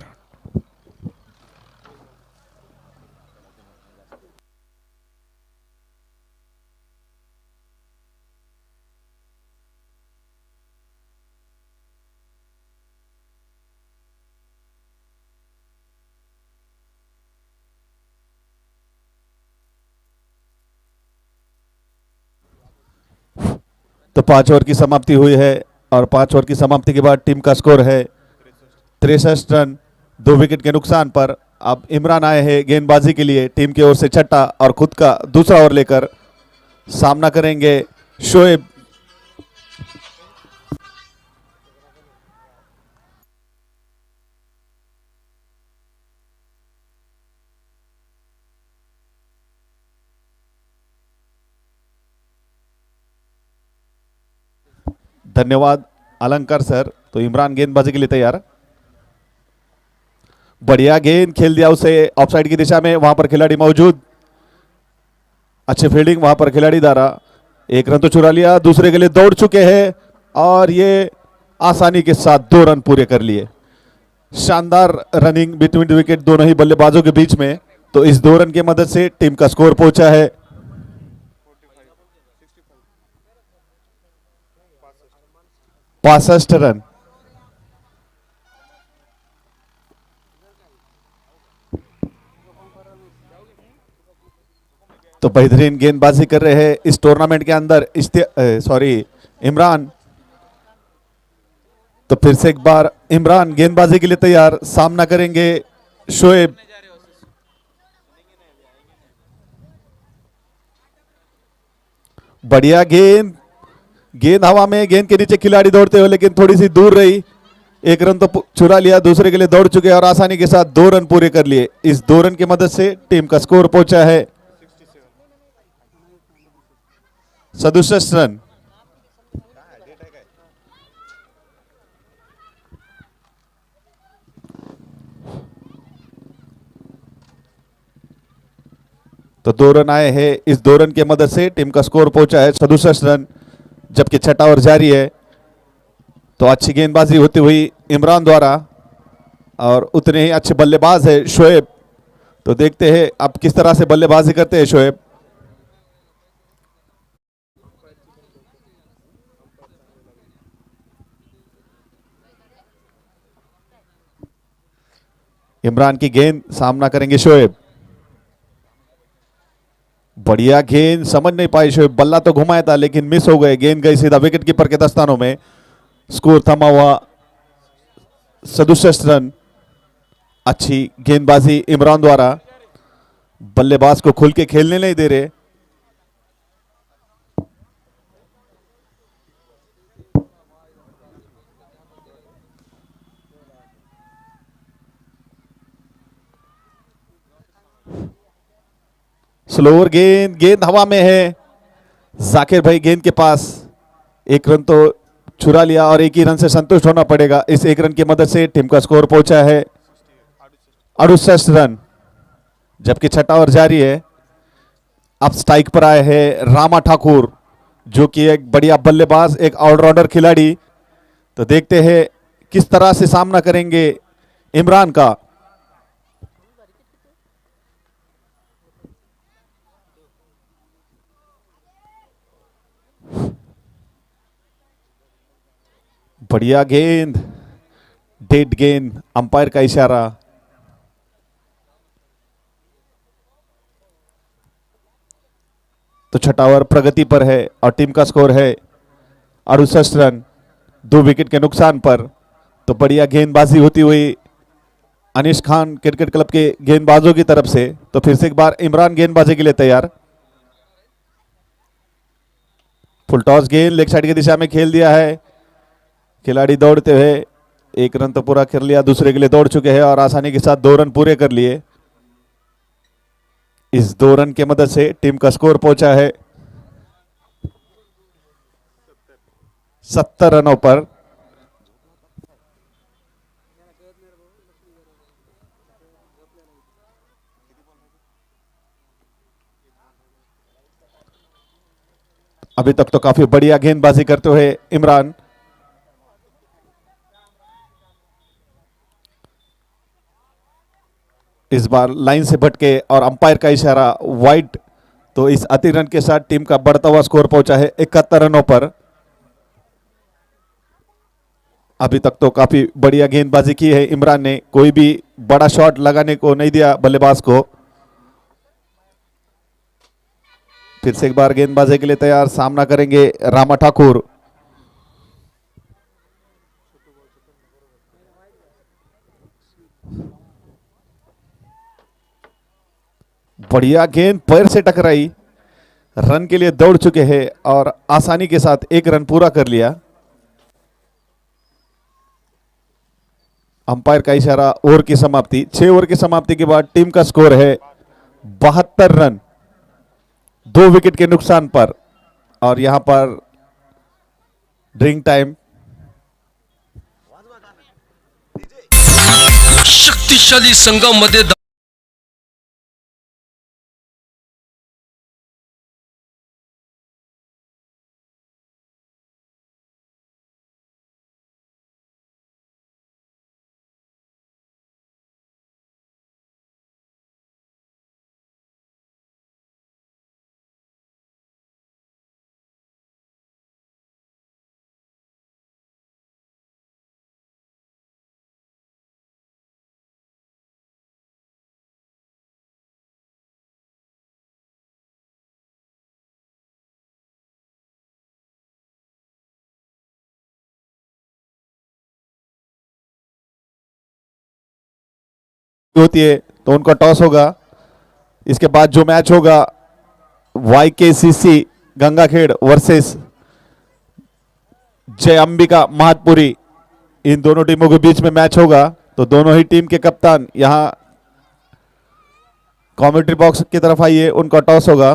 तो 5 ओवर की समाप्ति हुई है और 5 ओवर की समाप्ति के बाद टीम का स्कोर है 63 रन 2 विकेट के नुकसान पर. अब इमरान आए हैं गेंदबाजी के लिए टीम की ओर से छठा और खुद का दूसरा ओवर लेकर सामना करेंगे शोएब. धन्यवाद अलंकार सर. तो इमरान गेंदबाजी के लिए तैयार. बढ़िया गेंद खेल दिया उसे ऑफसाइड की दिशा में. वहां पर खिलाड़ी मौजूद, अच्छी फील्डिंग वहां पर खिलाड़ी द्वारा. एक रन तो चुरा लिया, दूसरे के लिए दौड़ चुके हैं और ये आसानी के साथ 2 रन पूरे कर लिए. शानदार रनिंग बिटवीन द विकेट दोनों ही बल्लेबाजों के बीच में. तो इस 2 रन की मदद से टीम का स्कोर पहुंचा है 65 रन. तो बेहतरीन गेंदबाजी कर रहे हैं इस टूर्नामेंट के अंदर इमरान. तो फिर से एक बार इमरान गेंदबाजी के लिए तैयार. सामना करेंगे शोएब. बढ़िया गेंद हवा में, गेंद के नीचे खिलाड़ी दौड़ते हुए लेकिन थोड़ी सी दूर रही. एक रन तो चुरा लिया, दूसरे के लिए दौड़ चुके और आसानी के साथ 2 रन पूरे कर लिए. इस 2 रन की मदद से टीम का स्कोर पहुंचा है 67 रन. तो 2 रन आए हैं. इस 2 रन की मदद से टीम का स्कोर पहुंचा है 67 रन, जबकि छठा ओवर जारी है. तो अच्छी गेंदबाजी होती हुई इमरान द्वारा और उतने ही अच्छे बल्लेबाज है शोएब. तो देखते हैं अब किस तरह से बल्लेबाजी करते हैं शोएब. इमरान की गेंद, सामना करेंगे शोएब. बढ़िया गेंद, समझ नहीं पाई शोएब. बल्ला तो घुमाया था लेकिन मिस हो गए. गेंद गई सीधा विकेट कीपर के दस्तानों में. स्कोर थमा हुआ 67 रन. अच्छी गेंदबाजी इमरान द्वारा. बल्लेबाज को खुल के खेलने नहीं दे रहे. स्लोअर गेंद हवा में है. जाकिर भाई गेंद के पास. एक रन तो छुरा लिया और एक ही रन से संतुष्ट होना पड़ेगा. इस 1 रन की मदद से टीम का स्कोर पहुंचा है 68 रन, जबकि छठा ओवर जारी है. अब स्ट्राइक पर आए हैं रामा ठाकुर. जो कि एक बढ़िया बल्लेबाज, एक ऑलराउंडर खिलाड़ी। तो देखते हैं किस तरह से सामना करेंगे इमरान का। बढ़िया गेंद, डेड गेंद, अंपायर का इशारा। तो छठा ओवर प्रगति पर है और टीम का स्कोर है 68 रन, 2 विकेट के नुकसान पर। तो बढ़िया गेंदबाजी होती हुई अनीश खान क्रिकेट क्लब के गेंदबाजों की तरफ से। तो फिर से एक बार इमरान गेंदबाजी के लिए तैयार। फुल टॉस गेंद लेग साइड की दिशा में खेल दिया है। खिलाड़ी दौड़ते हुए 1 रन तो पूरा कर लिया, दूसरे के लिए दौड़ चुके हैं और आसानी के साथ 2 रन पूरे कर लिए। इस 2 रन की मदद से टीम का स्कोर पहुंचा है 70 रनों पर। अभी तक तो काफी बढ़िया गेंदबाजी करते हुए इमरान। इस बार लाइन से भटके और अंपायर का इशारा वाइड। तो इस अति रन के साथ टीम का बढ़ता हुआ स्कोर पहुंचा है 71 रनों पर। अभी तक तो काफी बढ़िया गेंदबाजी की है इमरान ने, कोई भी बड़ा शॉट लगाने को नहीं दिया बल्लेबाज को। फिर से एक बार गेंदबाजी के लिए तैयार, सामना करेंगे रामा ठाकुर। बढ़िया गेंद पैर से टकराई, रन के लिए दौड़ चुके हैं और आसानी के साथ 1 रन पूरा कर लिया। अंपायर का इशारा, ओवर की समाप्ति। 6 ओवर की समाप्ति के बाद टीम का स्कोर है 72 रन, 2 विकेट के नुकसान पर। और यहां पर ड्रिंक टाइम। शक्तिशाली संघामध्ये होती है तो उनका टॉस होगा। इसके बाद जो मैच होगा YKCC गंगाखेड़ वर्सेस जय अंबिका महातपुरी, इन दोनों टीमों के बीच में मैच होगा। तो दोनों ही टीम के कप्तान यहां कमेंट्री बॉक्स की तरफ आइए, उनका टॉस होगा।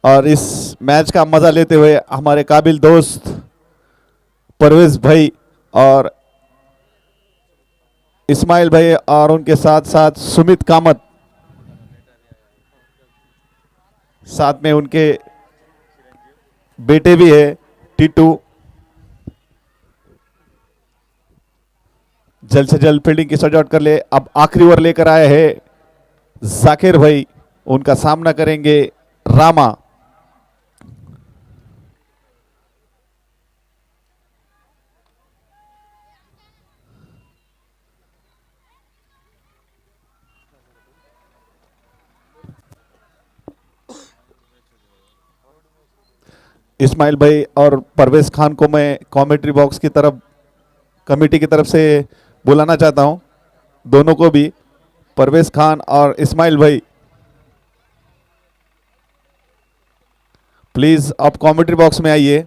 और इस मैच का मजा लेते हुए हमारे काबिल दोस्त परवेज भाई और इस्माइल भाई और उनके साथ साथ सुमित कामत, साथ में उनके बेटे भी है टीटू। जल्द से जल्द फील्डिंग की सजावट कर ले। अब आखिरी ओवर लेकर आए हैं जाकिर भाई, उनका सामना करेंगे रामा। इस्माइल भाई और परवेज खान को मैं कमेंट्री बॉक्स की तरफ कमेटी की तरफ से बुलाना चाहता हूं, दोनों को भी, परवेज खान और इस्माइल भाई, प्लीज आप कमेंट्री बॉक्स में आइए।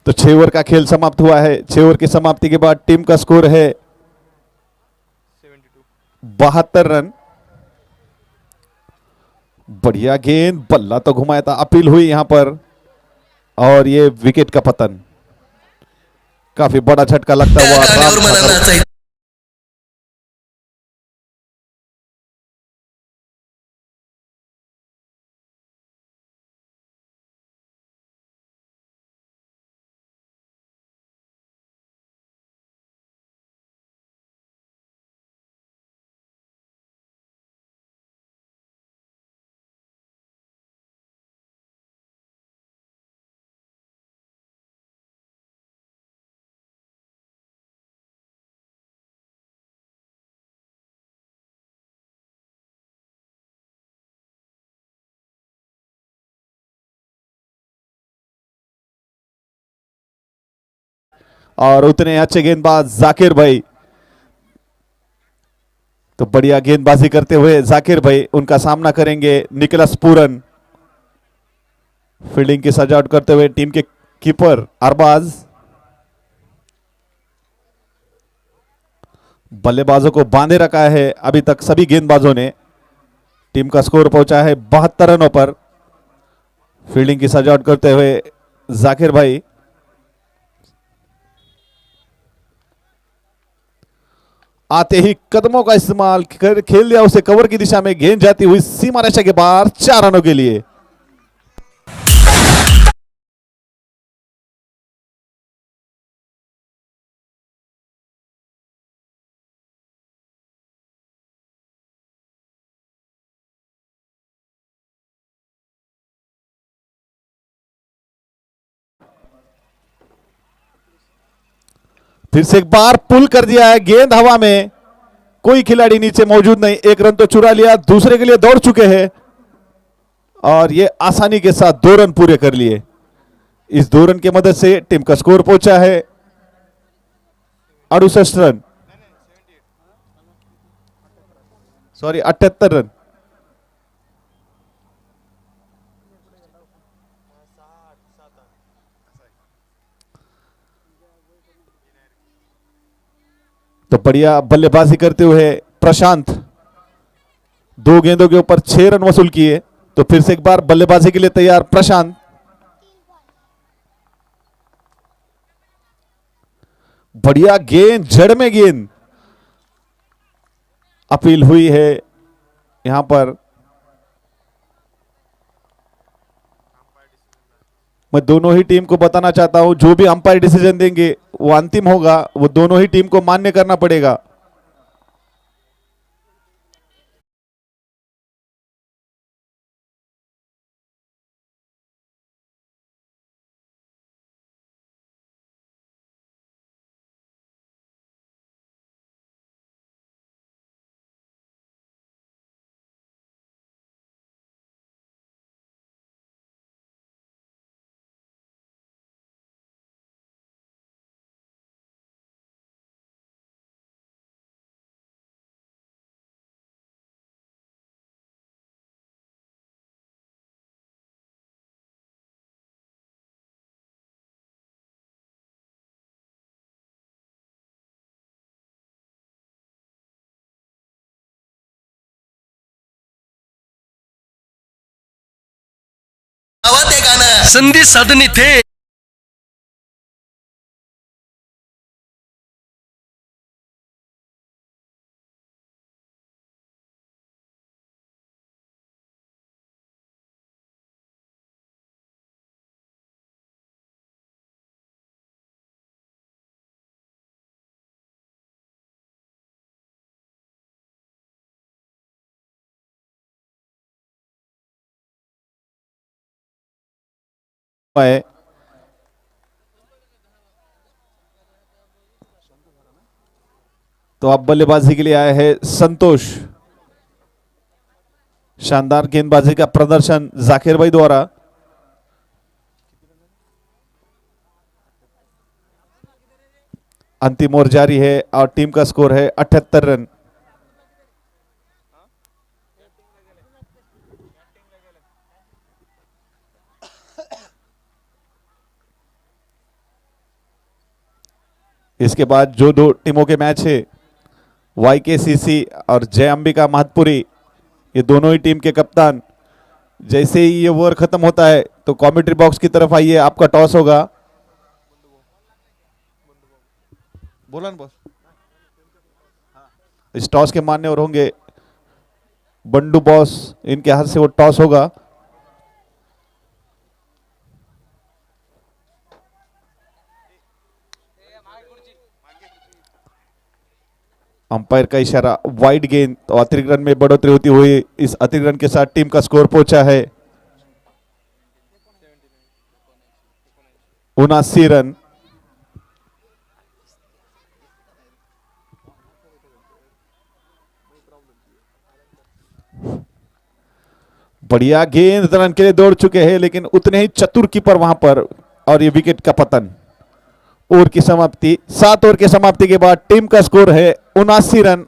तो 6 ओवर का खेल समाप्त हुआ है। 6 ओवर की समाप्ति के बाद टीम का स्कोर है 72 रन। बढ़िया गेंद, बल्ला तो घुमाया था, अपील हुई यहां पर और ये विकेट का पतन। काफी बड़ा झटका लगता हुआ। और उतने अच्छे गेंदबाज जाकिर भाई। तो बढ़िया गेंदबाजी करते हुए जाकिर भाई उनका सामना करेंगे निकोलस पूरन। फील्डिंग की सजावट करते हुए टीम के कीपर अरबाज। बल्लेबाजों को बांधे रखा है अभी तक सभी गेंदबाजों ने। टीम का स्कोर पहुंचा है 72 रनों पर। फील्डिंग की सजावट करते हुए जाकिर भाई। आते ही कदमों का इस्तेमाल कर खेल दिया उसे कवर की दिशा में। गेंद जाती हुई सीमा रेखा के बाहर 4 रनों के लिए। फिर से एक बार पुल कर दिया है, गेंद हवा में, कोई खिलाड़ी नीचे मौजूद नहीं। एक रन तो चुरा लिया, दूसरे के लिए दौड़ चुके हैं और ये आसानी के साथ 2 रन पूरे कर लिए। इस 2 रन की मदद से टीम का स्कोर पहुंचा है 68 रन, सॉरी 78 रन। तो बढ़िया बल्लेबाजी करते हुए प्रशांत 2 गेंदों के ऊपर 6 रन वसूल किए। तो फिर से एक बार बल्लेबाजी के लिए तैयार प्रशांत। बढ़िया गेंद, जड़ में गेंद। अपील हुई है यहां पर। मैं दोनों ही टीम को बताना चाहता हूं, जो भी अंपायर डिसीजन देंगे वो अंतिम होगा, वो दोनों ही टीम को मान्य करना पड़ेगा। आवाज आहे गाणं. संधी साधणी थे है। तो अब बल्लेबाजी के लिए आए हैं संतोष। शानदार गेंदबाजी का प्रदर्शन जाकिर भाई द्वारा। अंतिम ओवर जारी है और टीम का स्कोर है 78 रन। इसके बाद जो 2 टीमों के मैच है, YKCC और जय अंबिका महतपुरी, ये दोनों ही टीम के कप्तान, जैसे ही ये ओवर खत्म होता है तो कमेंट्री बॉक्स की तरफ आइए, आपका टॉस होगा। बोला ना बॉस। इस टॉस के मान्यवर होंगे बंडू बॉस, इनके हाथ से वो टॉस होगा। अंपायर का इशारा, वाइड गेंद। तो अतिरिक्त रन में बढ़ोतरी होती हुई इस अतिरिक्त रन के साथ टीम का स्कोर पहुंचा है 79 रन। बढ़िया गेंद, रन के लिए दौड़ चुके हैं लेकिन उतने ही चतुर कीपर वहां पर, और ये विकेट का पतन। ओवर की समाप्ति। 7 ओवर की समाप्ति के बाद टीम का स्कोर है 79 रन।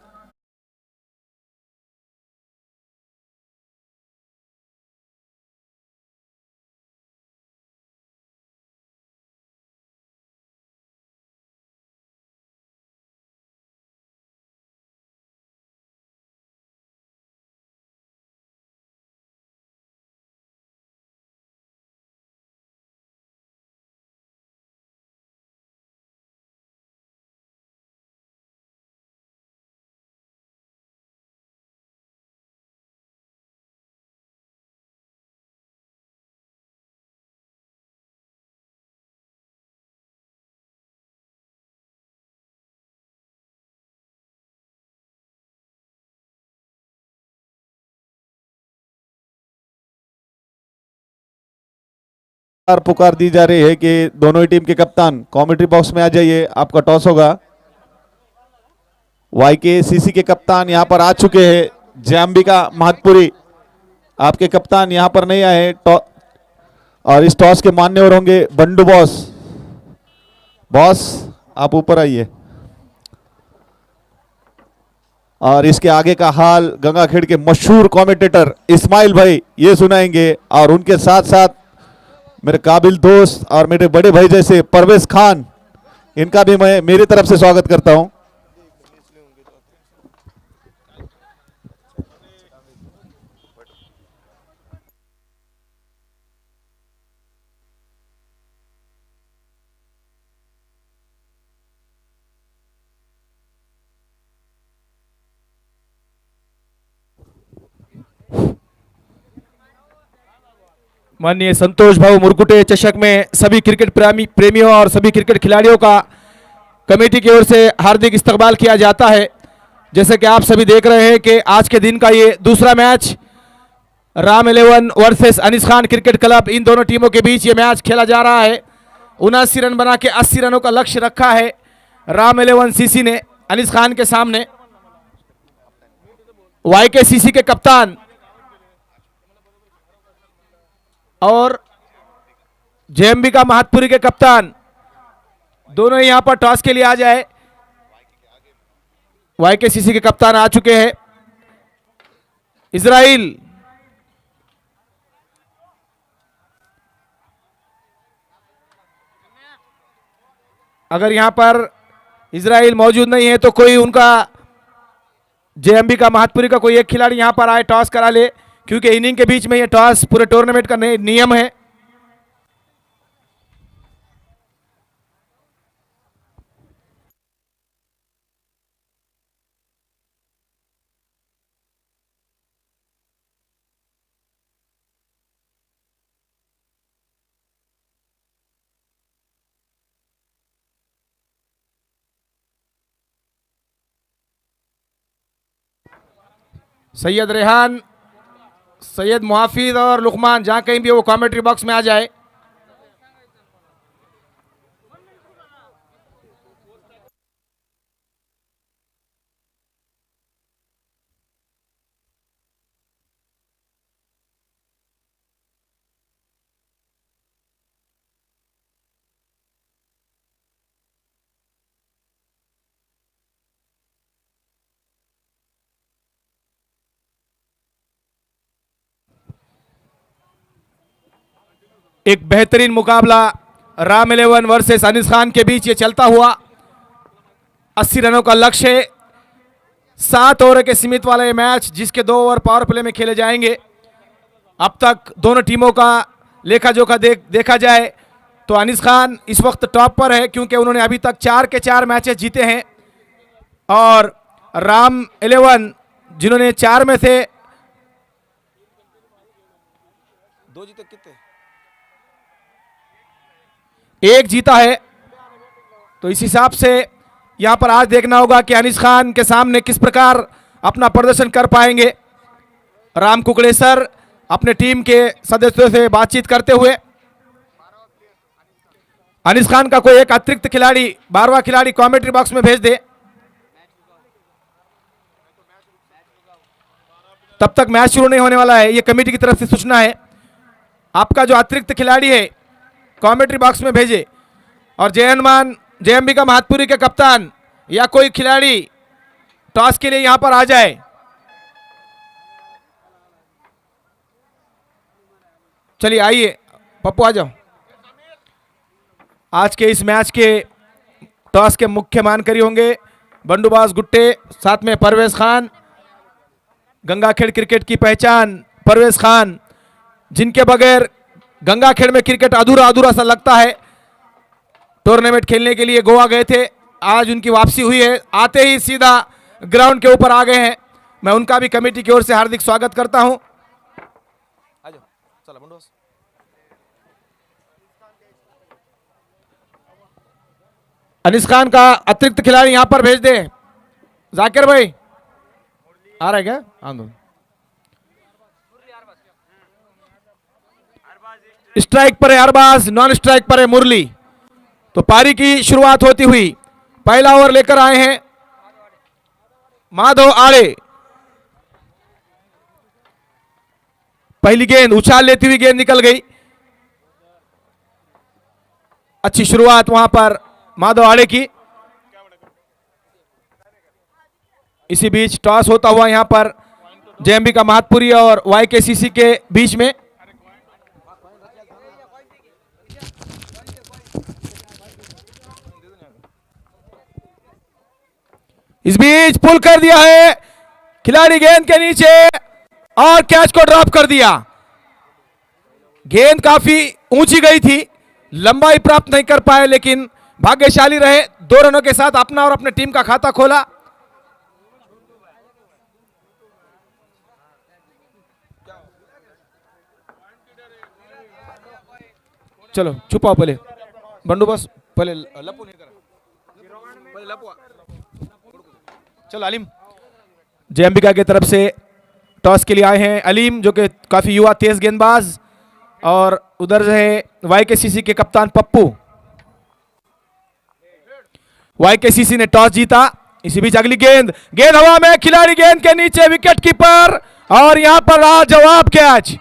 पुकार दी जा रही है कि दोनों ही टीम के कप्तान कमेंट्री बॉक्स में आ जाइए, आपका टॉस होगा। YKCC के कप्तान यहां पर आ चुके हैं। जयंबिका महतपुरी आपके कप्तान यहां पर नहीं आए और इस टॉस के मान्यवर होंगे बंडू बॉस। बॉस आप ऊपर आइए और इसके आगे का हाल गंगाखेड़ के मशहूर कमेंटेटर इस्माइल भाई ये सुनाएंगे और उनके साथ साथ मेरे काबिल दोस्त और मेरे बड़े भाई जैसे परवेज खान, इनका भी मैं मेरी तरफ से स्वागत करता हूं। माननीय संतोष भाऊ मुरकुटे चषक में सभी क्रिकेट प्रेमियों और सभी क्रिकेट खिलाड़ियों का कमेटी की ओर से हार्दिक इस्तकबाल किया जाता है। जैसे कि आप सभी देख रहे हैं कि आज के दिन का ये दूसरा match Ram 11 versus Anis Khan cricket club, इन दोनों टीमों के बीच ये मैच खेला जा रहा है। 79 रन बना के 80 रनों का लक्ष्य रखा है राम 11 CC ने अनीस खान के सामने। YKCC के कप्तान और जयंबिका महतपुरी के कप्तान दोनों यहां पर टॉस के लिए आ जाए। YKCC के कप्तान आ चुके हैं। इजराइल अगर यहां पर इजराइल मौजूद नहीं है तो कोई उनका जयंबिका महतपुरी का कोई एक खिलाड़ी यहां पर आए, टॉस करा ले, क्योंकि इनिंग के बीच में ये टॉस पूरे टूर्नामेंट का नियम है। सैयद रेहान, सैयद मुहाफिज और लुकमान जहां कहीं भी वो कमेंट्री बॉक्स में आ जाए। एक बेहतरीन मुकाबला राम 11 वर्सेस अनीस खान के बीच ये चलता हुआ 80 रनों का लक्ष्य, 7 ओवर के सीमित वाला ये मैच जिसके 2 ओवर पावर प्ले में खेले जाएंगे। अब तक दोनों टीमों का लेखा जोखा देखा जाए तो अनीस खान इस वक्त टॉप पर है क्योंकि उन्होंने अभी तक 4 के 4 मैचेस जीते हैं और राम 11 जिन्होंने 4 में से 2 जीते, कितने 1 जीता है। तो इस हिसाब से यहां पर आज देखना होगा कि अनीस खान के सामने किस प्रकार अपना प्रदर्शन कर पाएंगे। राम कुकड़े सर अपने टीम के सदस्यों से बातचीत करते हुए अनीस खान का कोई एक अतिरिक्त खिलाड़ी 12वां खिलाड़ी कमेंट्री बॉक्स में भेज दे, तब तक मैच शुरू नहीं होने वाला है। यह कमेटी की तरफ से सूचना है। आपका जो अतिरिक्त खिलाड़ी है कमेंट्री बॉक्स में भेजे और जय हनुमान जेएमबी का महातपुरी के कप्तान या कोई खिलाड़ी टॉस के लिए यहां पर आ जाए। चलिए आइए पप्पू आ जाओ। आज के इस मैच के टॉस के मुख्य मानकरी होंगे बंडूबाज गुट्टे, साथ में परवेज खान, गंगाखेड़ क्रिकेट की पहचान परवेज खान, जिनके बगैर गंगाखेड़ में क्रिकेट अधूरा अधूरा सा लगता है। टूर्नामेंट खेलने के लिए गोवा गए थे, आज उनकी वापसी हुई है, आते ही सीधा ग्राउंड के ऊपर आ गए हैं। मैं उनका भी कमेटी की ओर से हार्दिक स्वागत करता हूं। अनिस खान का अतिरिक्त खिलाड़ी यहां पर भेज दे। जाकिर भाई आ रहा है क्या? आंदोलन स्ट्राइक पर है अरबाज, नॉन स्ट्राइक पर है मुरली। तो पारी की शुरुआत होती हुई पहला ओवर लेकर आए हैं माधव आड़े। पहली गेंद उछाल लेती हुई गेंद निकल गई। अच्छी शुरुआत वहां पर माधव आड़े की। इसी बीच टॉस होता हुआ यहां पर जेएमबी का महातपुरी और वाईकेसीसी के बीच में। इस बीच पुल कर दिया है खिलाड़ी गेंद के नीचे और कैच को ड्रॉप कर दिया। गेंद काफी ऊंची गई थी, लंबाई प्राप्त नहीं कर पाए, लेकिन भाग्यशाली रहे। 2 रनों के साथ अपना और अपने टीम का खाता खोला। चलो छुपाओ पहले बंडू, बस पहले लपू नहीं करा, पहले लपू। चलो अलीम जेएमबी की तरफ से टॉस के लिए आए हैं अलीम, जो कि काफी युवा तेज गेंदबाज, और उधर है वाईकेसीसी के कप्तान पप्पू। वाईकेसीसी ने टॉस जीता। इसी बीच अगली गेंद हवा में, खिलाड़ी गेंद के नीचे, विकेट कीपर, और यहां पर रहा जवाब कैच।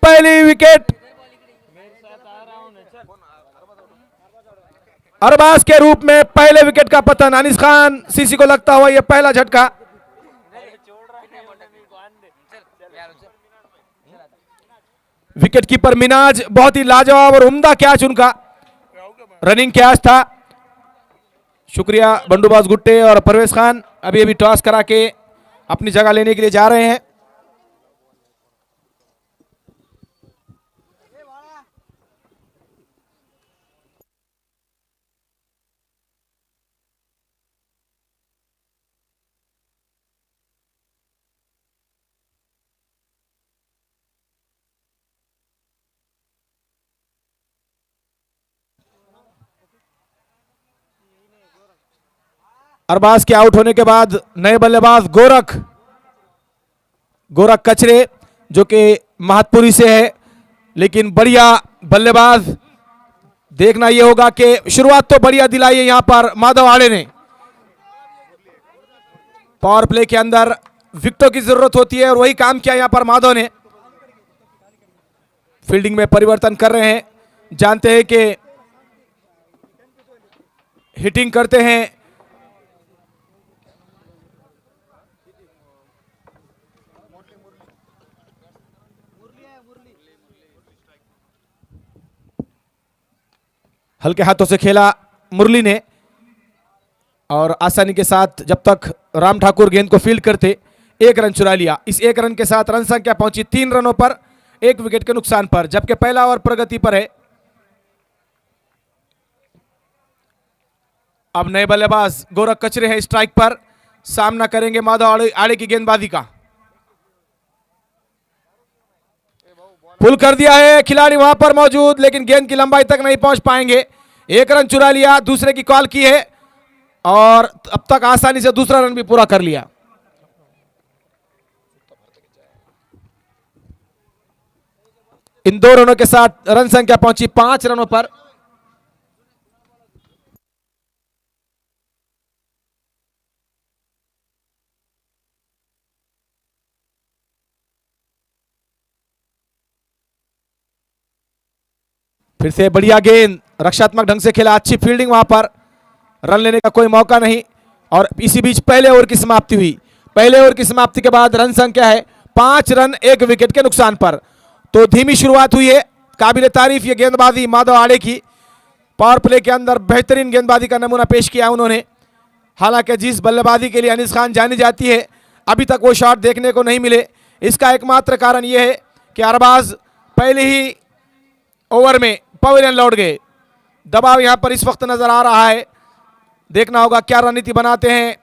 पहली विकेट अरबाज के रूप में, पहले विकेट का पतन। अनिस खान सीसी को लगता हुआ यह पहला झटका। विकेट कीपर मिनाज, बहुत ही लाजवाब और उम्दा कैच उनका, रनिंग कैच था। शुक्रिया बंडूबाज गुट्टे और परवेज खान। अभी अभी टॉस करा के अपनी जगह लेने के लिए जा रहे हैं। अरबाज के आउट होने के बाद नए बल्लेबाज गोरख कचरे, जो कि महातपुरी से है, लेकिन बढ़िया बल्लेबाज। देखना यह होगा कि शुरुआत तो बढ़िया दिलाई है यहां पर माधव आड़े ने। पावर प्ले के अंदर विकेटों की जरूरत होती है और वही काम किया यहां पर माधव ने। फील्डिंग में परिवर्तन कर रहे हैं, जानते हैं कि हिटिंग करते हैं। हल्के हाथों से खेला मुरली ने, और आसानी के साथ जब तक राम ठाकुर गेंद को फील्ड करते 1 रन चुरा लिया। इस 1 रन के साथ रन संख्या पहुंची 3 रनों पर, 1 विकेट के नुकसान पर, जबकि पहला ओवर प्रगति पर है। अब नए बल्लेबाज गोरख कचरे हैं स्ट्राइक पर, सामना करेंगे माधव आड़े की गेंदबाजी का। पुल कर दिया है खिलाड़ी वहां पर मौजूद, लेकिन गेंद की लंबाई तक नहीं पहुंच पाएंगे। 1 रन चुरा लिया, दूसरे की कॉल की है, और अब तक आसानी से दूसरा रन भी पूरा कर लिया। इन 2 रनों के साथ रन संख्या पहुंची 5 रनों पर। फिर से बढ़िया गेंद रक्षात्मक ढंग से खेला, अच्छी फील्डिंग, वहां पर रन लेने का कोई मौका नहीं। और इसी बीच पहले ओवर की समाप्ति हुई। पहले ओवर की समाप्ति के बाद रन संख्या है 5 रन 1 विकेट के नुकसान पर। तो धीमी शुरुआत हुई है। काबिल तारीफ ये गेंदबाजी माधव आड़े की, पावर प्ले के अंदर बेहतरीन गेंदबाजी का नमूना पेश किया उन्होंने। हालांकि जिस बल्लेबाजी के लिए अनीस खान जानी जाती है, अभी तक वो शॉट देखने को नहीं मिले। इसका एकमात्र कारण यह है कि अरबाज पहले ही ओवर में पवेलियन लौट गए। दबाव यहां पर इस वक्त नजर आ रहा है, देखना होगा क्या रणनीति बनाते हैं।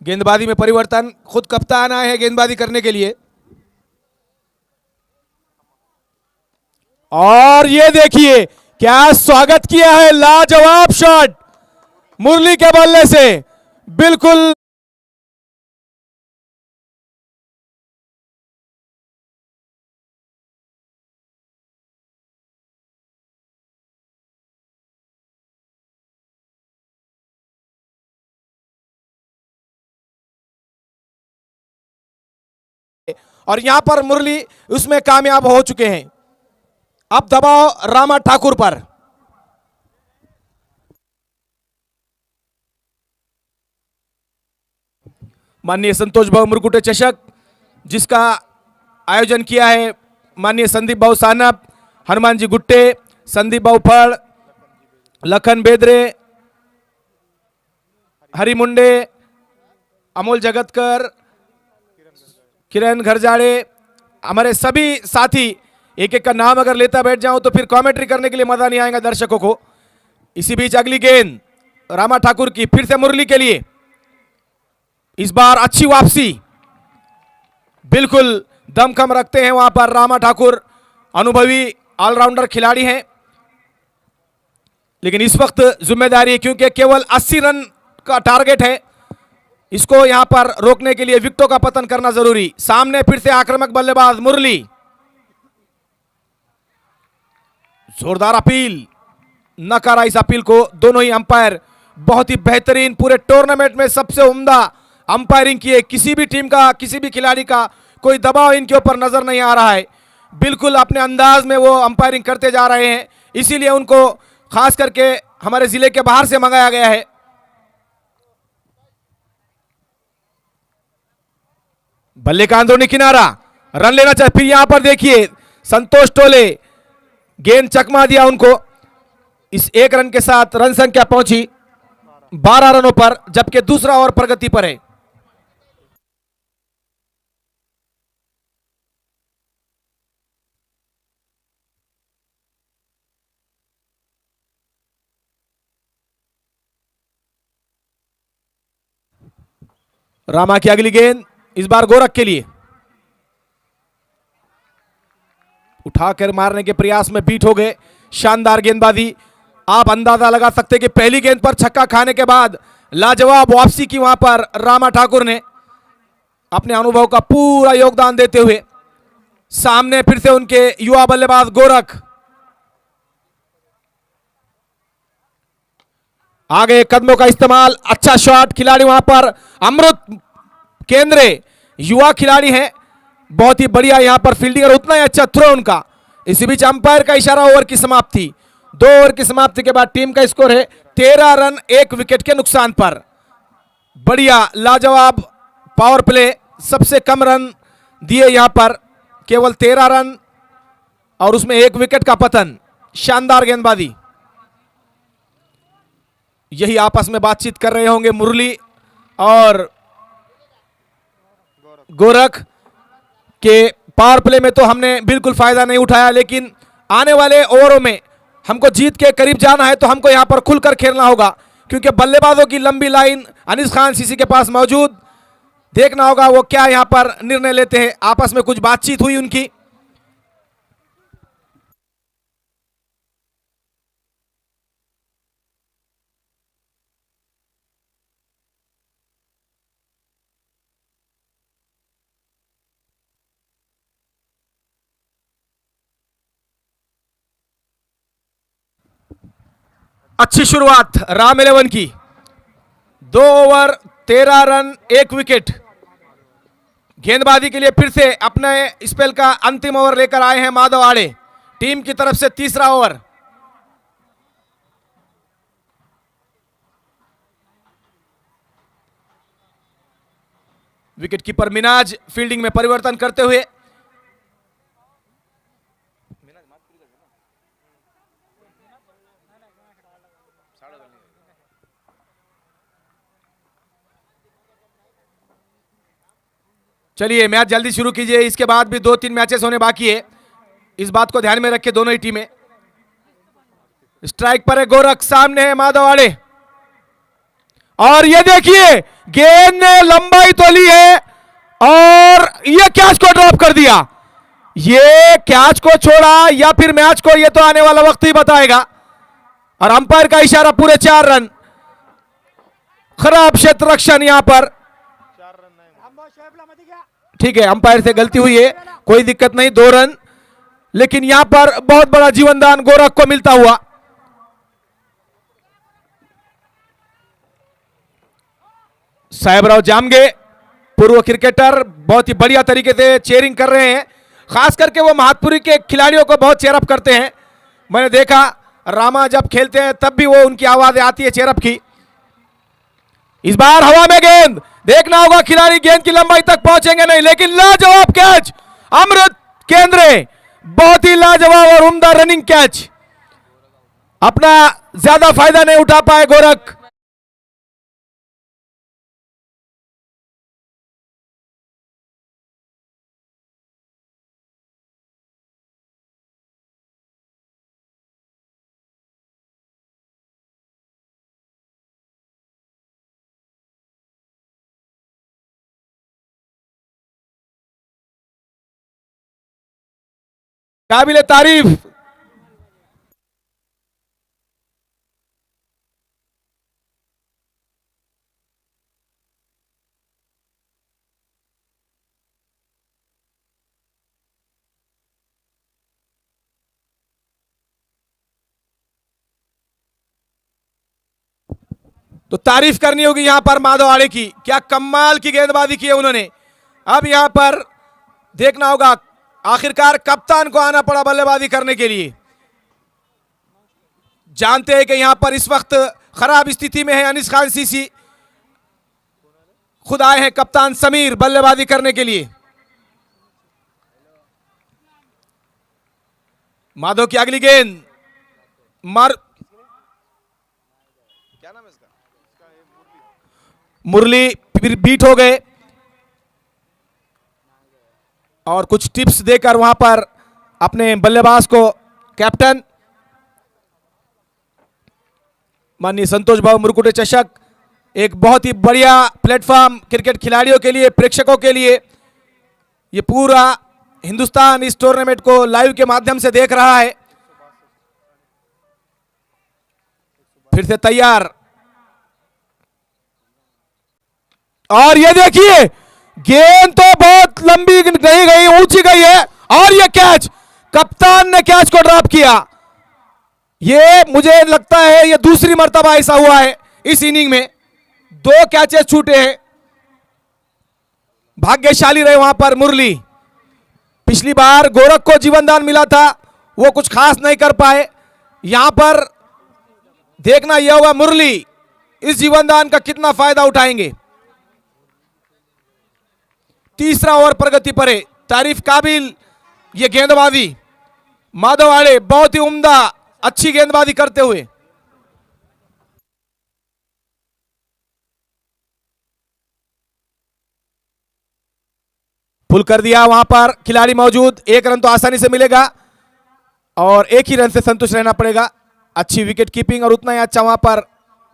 गेंदबाजी में परिवर्तन, खुद कप्तान आए हैं गेंदबाजी करने के लिए। और ये देखिए क्या स्वागत किया है, लाजवाब शॉट मुरली के बल्ले से, बिल्कुल और यहां पर मुरली उसमें कामयाब हो चुके हैं। अब दबाव रामा ठाकुर पर। माननीय संतोष भाऊ मुरकुटे चषक, जिसका आयोजन किया है माननीय संदीप भाऊ सानप, हनुमान जी गुट्टे, संदीप भाऊ फड़, लखन बेदरे, हरि मुंडे, अमोल जगतकर, किरण घरजाड़े, हमारे सभी साथी, एक एक का नाम अगर लेता बैठ जाऊं तो फिर कमेंट्री करने के लिए मजा नहीं आएगा दर्शकों को। इसी बीच अगली गेंद रामा ठाकुर की, फिर से मुरली के लिए। इस बार अच्छी वापसी, बिल्कुल दमखम रखते हैं वहां पर रामा ठाकुर, अनुभवी ऑलराउंडर खिलाड़ी हैं। लेकिन इस वक्त जिम्मेदारी है, क्योंकि केवल 80 रन का टारगेट है, इसको यहां पर रोकने के लिए विकेटों का पतन करना जरूरी। सामने फिर से आक्रामक बल्लेबाज मुरली, जोरदार अपील, नकारा इस अपील को। दोनों ही अंपायर बहुत ही बेहतरीन, पूरे टूर्नामेंट में सबसे उम्दा अंपायरिंग किए। किसी भी टीम का, किसी भी खिलाड़ी का कोई दबाव इनके ऊपर नजर नहीं आ रहा है, बिल्कुल अपने अंदाज में वो अंपायरिंग करते जा रहे हैं। इसीलिए उनको खास करके हमारे जिले के बाहर से मंगाया गया है। बल्ले का अंदरूनी किनारा, रन लेना चाहिए। फिर यहां पर देखिए संतोष टोले, गेंद चकमा दिया उनको। इस 1 रन के साथ रन संख्या पहुंची 12 रनों पर, जबकि दूसरा ओवर प्रगति पर है। रामा की अगली गेंद, इस बार गोरख के लिए। उठाकर मारने के प्रयास में बीट हो गए। शानदार गेंदबाजी, आप अंदाजा लगा सकते कि पहली गेंद पर छक्का खाने के बाद लाजवाब वापसी की वहां पर रामा ठाकुर ने अपने अनुभव का पूरा योगदान देते हुए। सामने फिर से उनके युवा बल्लेबाज गोरख, आगे कदमों का इस्तेमाल, अच्छा शॉट, खिलाड़ी वहां पर अमृत केंद्रे, युवा खिलाड़ी हैं, बहुत ही बढ़िया यहां पर फील्डिंग और उतना ही अच्छा थ्रो उनका। इसी बीच अंपायर का इशारा, ओवर की समाप्ति। 2 ओवर की समाप्ति के बाद टीम का स्कोर है 13 रन 1 विकेट के नुकसान पर। बढ़िया लाजवाब पावर प्ले, सबसे कम रन दिए यहां पर, केवल 13 रन और उसमें 1 विकेट का पतन। शानदार गेंदबाजी। यही आपस में बातचीत कर रहे होंगे मुरली और गोरख के। पावर प्ले में तो हमने बिल्कुल फायदा नहीं उठाया, लेकिन आने वाले ओवरों में हमको जीत के करीब जाना है तो हमको यहां पर खुलकर खेलना होगा, क्योंकि बल्लेबाजों की लंबी लाइन अनीस खान सीसी के पास मौजूद। देखना होगा वो क्या यहां पर निर्णय लेते हैं। आपस में कुछ बातचीत हुई उनकी। अच्छी शुरुआत राम 11 की। 2 ओवर 13 रन 1 विकेट। गेंदबाजी के लिए फिर से अपने स्पेल का अंतिम ओवर लेकर आए हैं माधव आड़े। टीम की तरफ से तीसरा over. Wicket keeper Minaj fielding में परिवर्तन करते हुए। चलिए मैच जल्दी शुरू कीजिए, इसके बाद भी 2-3 मैचेस होने बाकी है, इस बात को ध्यान में रखे दोनों ही टीमें। स्ट्राइक पर है गोरख, सामने है माधव आड़े और ये देखिए गेंद ने लंबाई तो ली है और ये कैच को ड्रॉप कर दिया। ये कैच को छोड़ा या फिर मैच को, ये तो आने वाला वक्त ही बताएगा। और अंपायर का इशारा, पूरे 4 रन। खराब क्षेत्र रक्षण यहां पर, ठीक है अंपायर से गलती हुई है, कोई दिक्कत नहीं, 2 रन। लेकिन यहां पर बहुत बड़ा जीवनदान गोरख को मिलता हुआ। साहेबराव जामगे पूर्व क्रिकेटर बहुत ही बढ़िया तरीके से चेयरिंग कर रहे हैं, खास करके वो महातपुरी के खिलाड़ियों को बहुत चेयरअप करते हैं। मैंने देखा रामा जब खेलते हैं तब भी वो उनकी आवाज आती है चेयरअप की। इस बार हवा में गेंद, देखना होगा खिलाड़ी गेंद की लंबाई तक पहुंचेंगे नहीं, लेकिन लाजवाब कैच अमृत केंद्रे, बहुत ही लाजवाब और उम्दा रनिंग कैच। अपना ज्यादा फायदा नहीं उठा पाए गोरख। काबिले तारीफ। तो तारीफ करनी होगी यहां पर माधव आड़े की, क्या कमाल की गेंदबाजी की है उन्होंने। अब यहां पर देखना होगा, आखिरकार कप्तान को आना पड़ा बल्लेबाजी करने के लिए। जानते हैं कि यहां पर इस वक्त खराब स्थिति में है अनीस खान सीसी, खुद आए हैं कप्तान समीर बल्लेबाजी करने के लिए। माधव की अगली गेंद क्या नाम है इसका, मुरली फिर बीट हो गए और कुछ टिप्स देकर वहां पर अपने बल्लेबाज को कैप्टन माननीय संतोष बाबू मुरकुटे चषक एक बहुत ही बढ़िया प्लेटफॉर्म क्रिकेट खिलाड़ियों के लिए, प्रेक्षकों के लिए। ये पूरा हिंदुस्तान इस टूर्नामेंट को लाइव के माध्यम से देख रहा है। फिर से तैयार और ये देखिए गेंद तो बहुत लंबी नहीं गई, ऊंची गई है और ये कैच, कप्तान ने कैच को ड्रॉप किया। ये मुझे लगता है ये दूसरी मर्तबा ऐसा हुआ है इस इनिंग में, 2 कैचेस छूटे हैं। भाग्यशाली रहे वहां पर मुरली। पिछली बार गोरख को जीवनदान मिला था, वो कुछ खास नहीं कर पाए। यहां पर देखना यह होगा मुरली इस जीवनदान का कितना फायदा उठाएंगे। तीसरा ओवर प्रगति पर है, तारीफ काबिल ये गेंदबाजी माधव आड़े, बहुत ही उम्दा अच्छी गेंदबाजी करते हुए। पुल कर दिया, वहां पर खिलाड़ी मौजूद, 1 रन तो आसानी से मिलेगा और 1 ही रन से संतुष्ट रहना पड़ेगा। अच्छी विकेट कीपिंग और उतना ही अच्छा वहां पर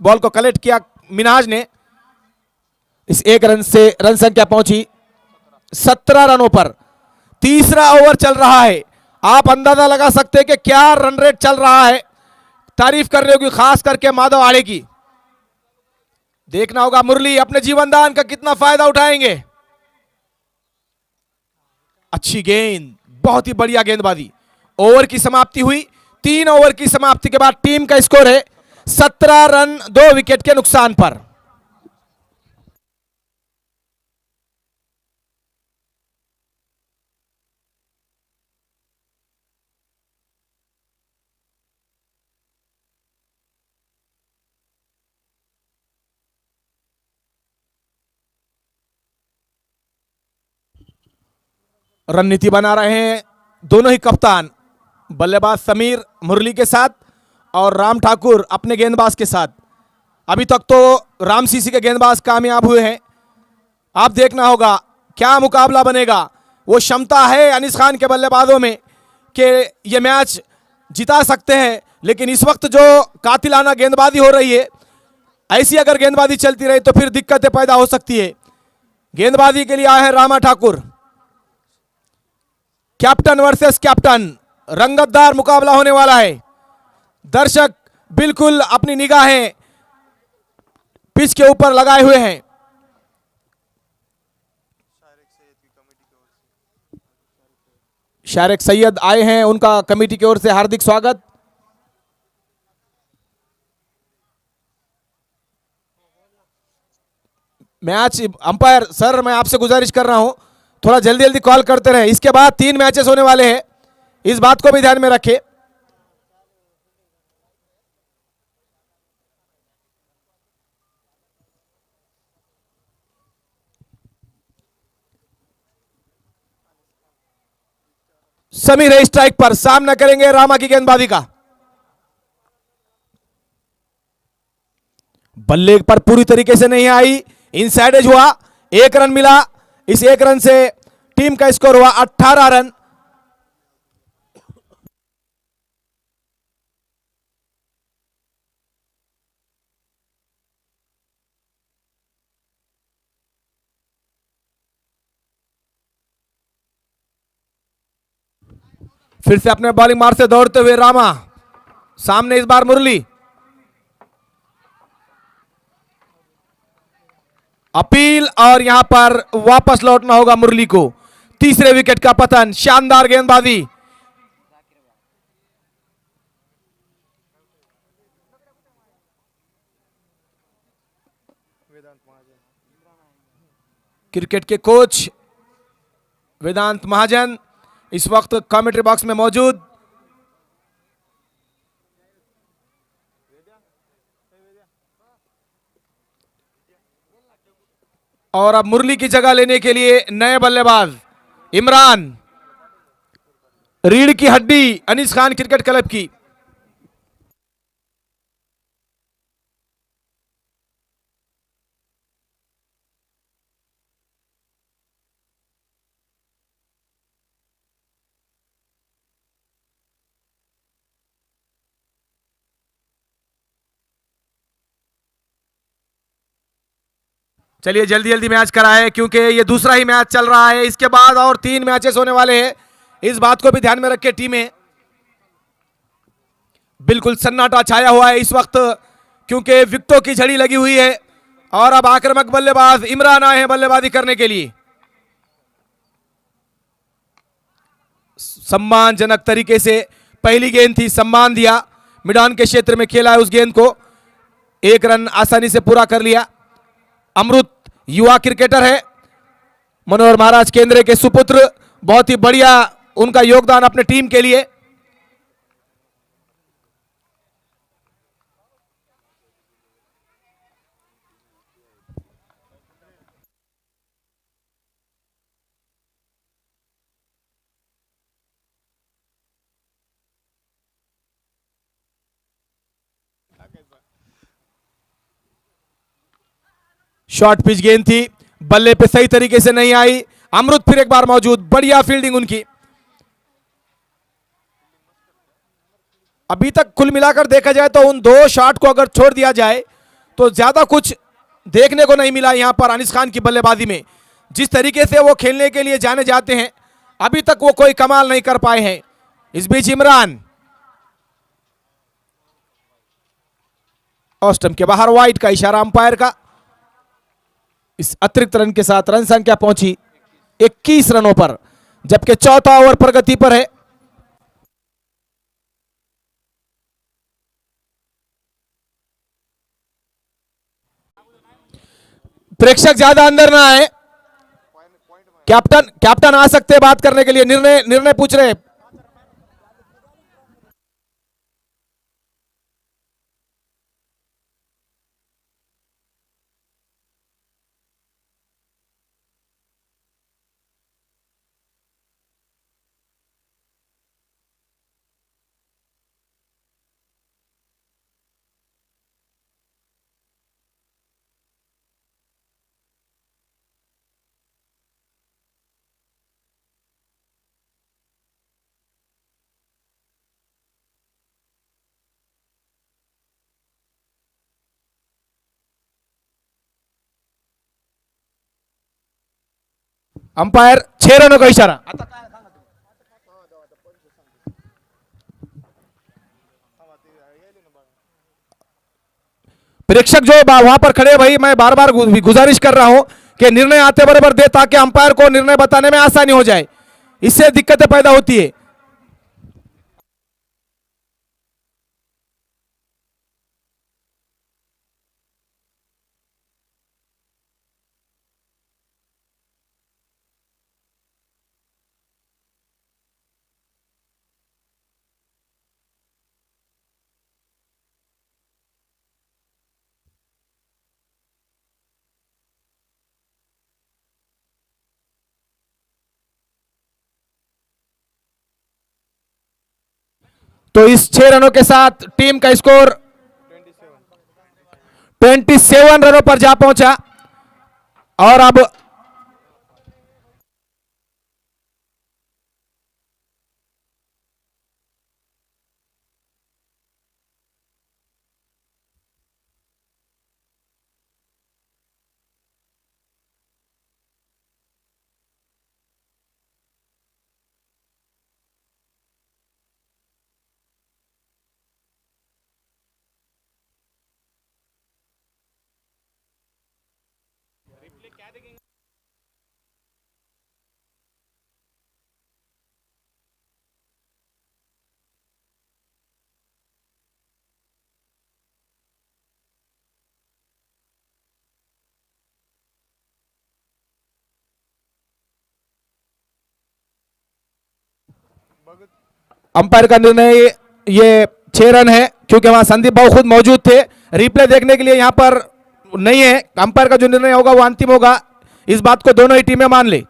बॉल को कलेक्ट किया मिनाज ने। इस 1 रन से रन संख्या पहुंची 17 रनों पर। तीसरा ओवर चल रहा है, आप अंदाजा लगा सकते हैं कि क्या रन रेट चल रहा है। तारीफ कर रही होगी खास करके माधव आड़े की। देखना होगा मुरली अपने जीवनदान का कितना फायदा उठाएंगे। अच्छी गेंद, बहुत ही बढ़िया गेंदबाजी। ओवर की समाप्ति हुई, 3 ओवर की समाप्ति के बाद टीम का स्कोर है 17 रन 2 विकेट के नुकसान पर। रणनीति बना रहे हैं दोनों ही कप्तान, बल्लेबाज समीर मुरली के साथ और राम ठाकुर अपने गेंदबाज के साथ। अभी तक तो राम सीसी के गेंदबाज कामयाब हुए हैं। आप देखना होगा क्या मुकाबला बनेगा। वो क्षमता है अनीस खान के बल्लेबाजों में कि ये मैच जिता सकते हैं, लेकिन इस वक्त जो कातिलाना गेंदबाजी हो रही है, ऐसी अगर गेंदबाजी चलती रही तो फिर दिक्कतें पैदा हो सकती है। गेंदबाजी के लिए आए हैं Rama Thakur. Captain versus captain, रंगतदार मुकाबला होने वाला है। दर्शक बिल्कुल अपनी निगाहें पिच के ऊपर लगाए हुए हैं। शारिक सैयद आए हैं, उनका कमेटी की ओर से हार्दिक स्वागत। मैच अंपायर सर, मैं आपसे गुजारिश कर रहा हूं थोड़ा जल्दी जल्दी कॉल करते रहे। इसके बाद 3 मैचेस होने वाले हैं, इस बात को भी ध्यान में रखें। समीर है स्ट्राइक पर, सामना करेंगे रामा की गेंदबाजी का। बल्ले पर पूरी तरीके से नहीं आई, इनसाइड एज हुआ, 1 रन मिला। इस 1 रन से टीम का स्कोर हुआ 18 रन। फिर से अपने बॉलिंग मार्ग से दौड़ते हुए रामा, सामने इस बार मुरली। अपील और यहां पर वापस लौटना होगा मुरली को। तीसरे विकेट का पतन, शानदार गेंदबाजी। क्रिकेट के कोच वेदांत महाजन इस वक्त कमेंट्री बॉक्स में मौजूद। और अब मुरली की जगह लेने के लिए नए बल्लेबाज इमरान, रीढ़ की हड्डी अनीस खान क्रिकेट क्लब की। चलिए जल्दी जल्दी मैच कराए, क्योंकि ये दूसरा ही मैच चल रहा है। इसके बाद और 3 मैचेस होने वाले हैं, इस बात को भी ध्यान में रखें। टीमें बिल्कुल सन्नाटा छाया हुआ है इस वक्त, क्योंकि विकेटों की झड़ी लगी हुई है। और अब आक्रामक बल्लेबाज इमरान आए हैं बल्लेबाजी करने के लिए। सम्मानजनक तरीके से पहली गेंद थी, सम्मान दिया, मिडान के क्षेत्र में खेला है उस गेंद को, 1 रन आसानी से पूरा कर लिया। अमृत युवा क्रिकेटर है, मनोहर महाराज केंद्र के सुपुत्र, बहुत ही बढ़िया उनका योगदान अपने टीम के लिए। शॉर्ट पिच गेंद थी, बल्ले पे सही तरीके से नहीं आई। अमृत फिर एक बार मौजूद, बढ़िया फील्डिंग उनकी। अभी तक कुल मिलाकर देखा जाए तो उन 2 शॉट को अगर छोड़ दिया जाए तो ज्यादा कुछ देखने को नहीं मिला यहां पर अनीस खान की बल्लेबाजी में। जिस तरीके से वो खेलने के लिए जाने जाते हैं, अभी तक वो कोई कमाल नहीं कर पाए हैं। इस बीच इमरान ऑफ स्टंप के बाहर, वाइड का इशारा अंपायर का। इस अतिरिक्त रन के साथ रन संख्या पहुंची 21 रनों पर, जबकि चौथा ओवर प्रगति पर है। प्रेक्षक ज्यादा अंदर ना आए। कैप्टन कैप्टन आ सकते हैं बात करने के लिए, निर्णय निर्णय पूछ रहे हैं। अंपायर 6 रनों का इशारा। प्रेक्षक जो वहां पर खड़े हैं भाई, मैं बार बार गुजारिश कर रहा हूं कि निर्णय आते बराबर दे, ताकि अंपायर को निर्णय बताने में आसानी हो जाए। इससे दिक्कतें पैदा होती है। तो इस 6 रनों के साथ टीम का स्कोर 27 रनों पर जा पहुंचा। और अब अंपायर का निर्णय ये 6 रन है, क्योंकि वहां संदीप भाव खुद मौजूद थे। रिप्ले देखने के लिए यहां पर नहीं है। अंपायर का जो निर्णय होगा वो अंतिम होगा। इस बात को दोनों ही टीमें मान ले।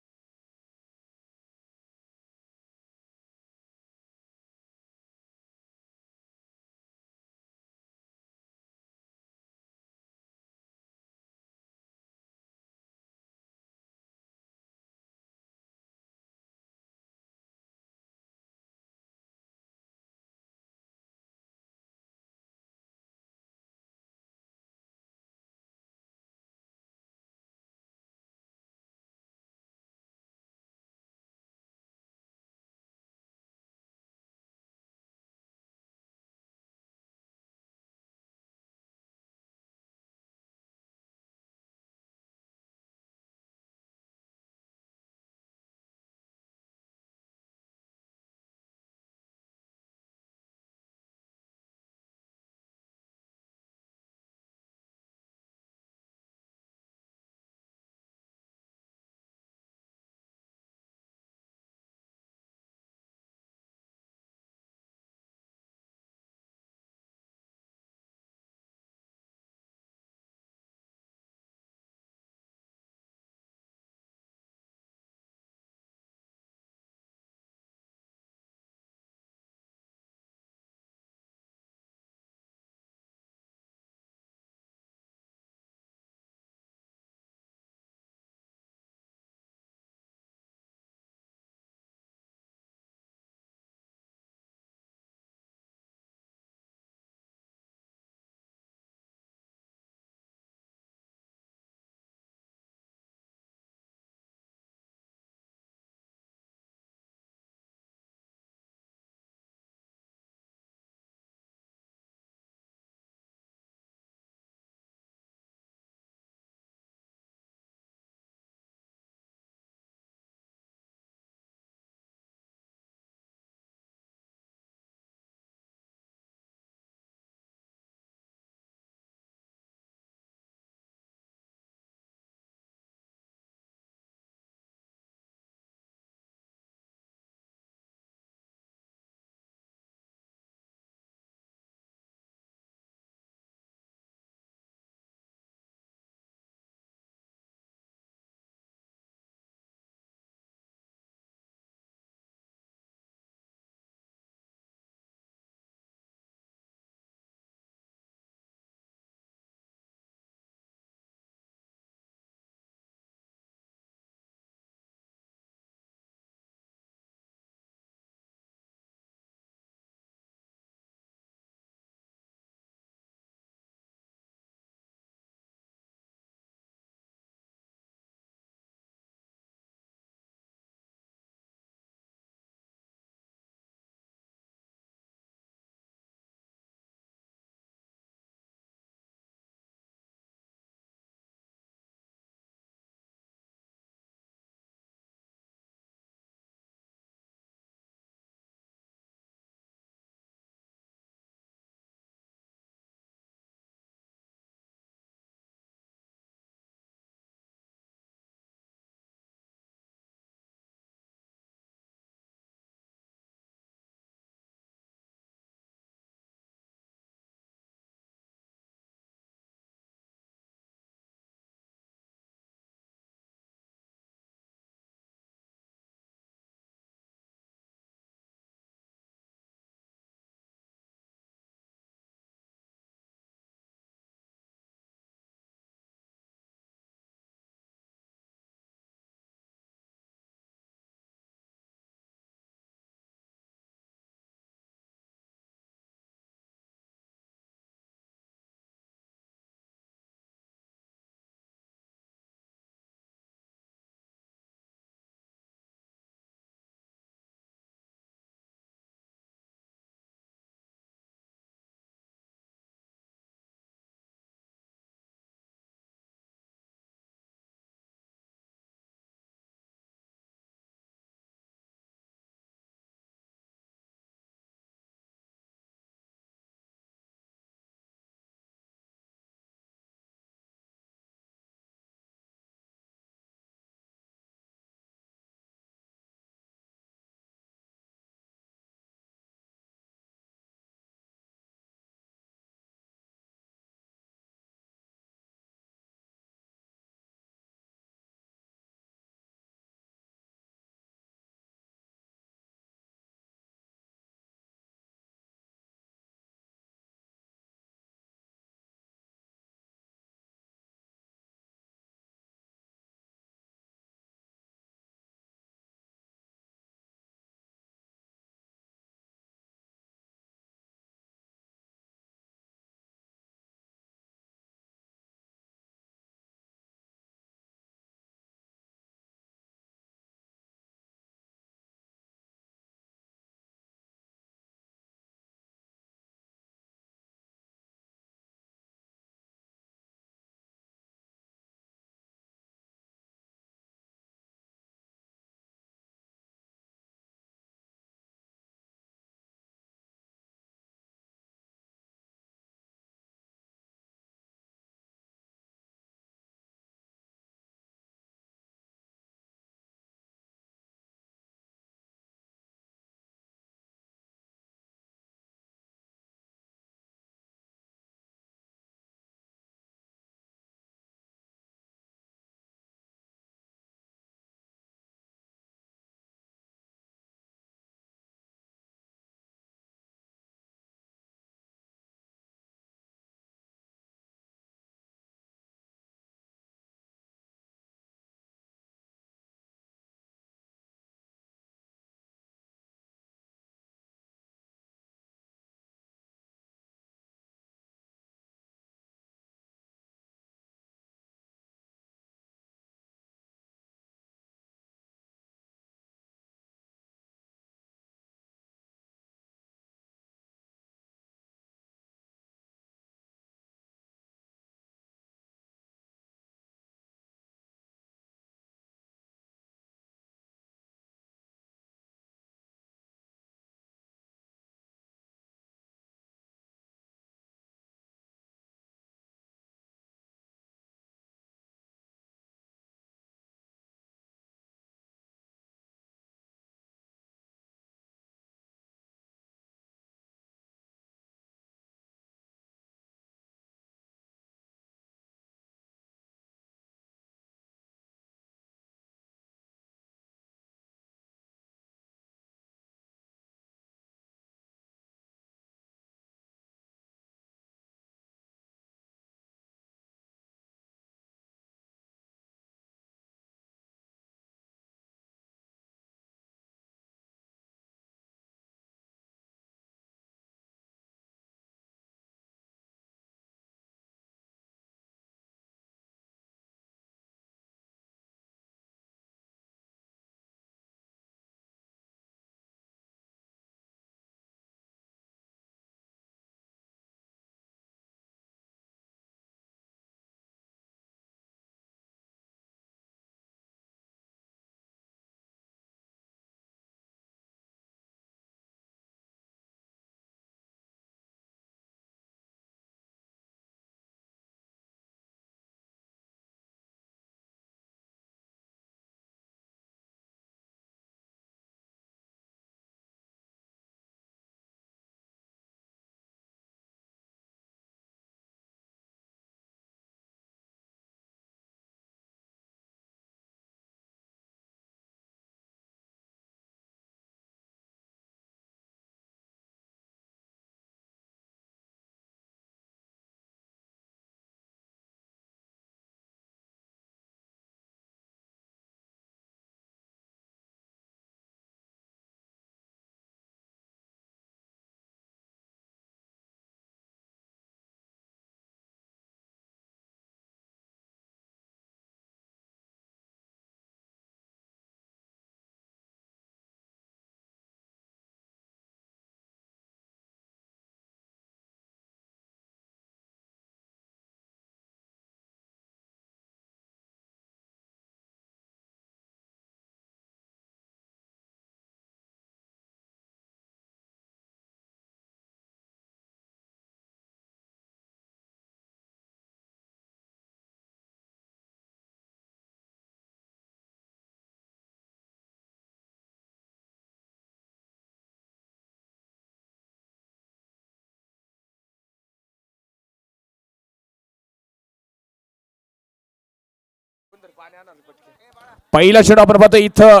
पहिला चेंडू आपण पाहतो इथं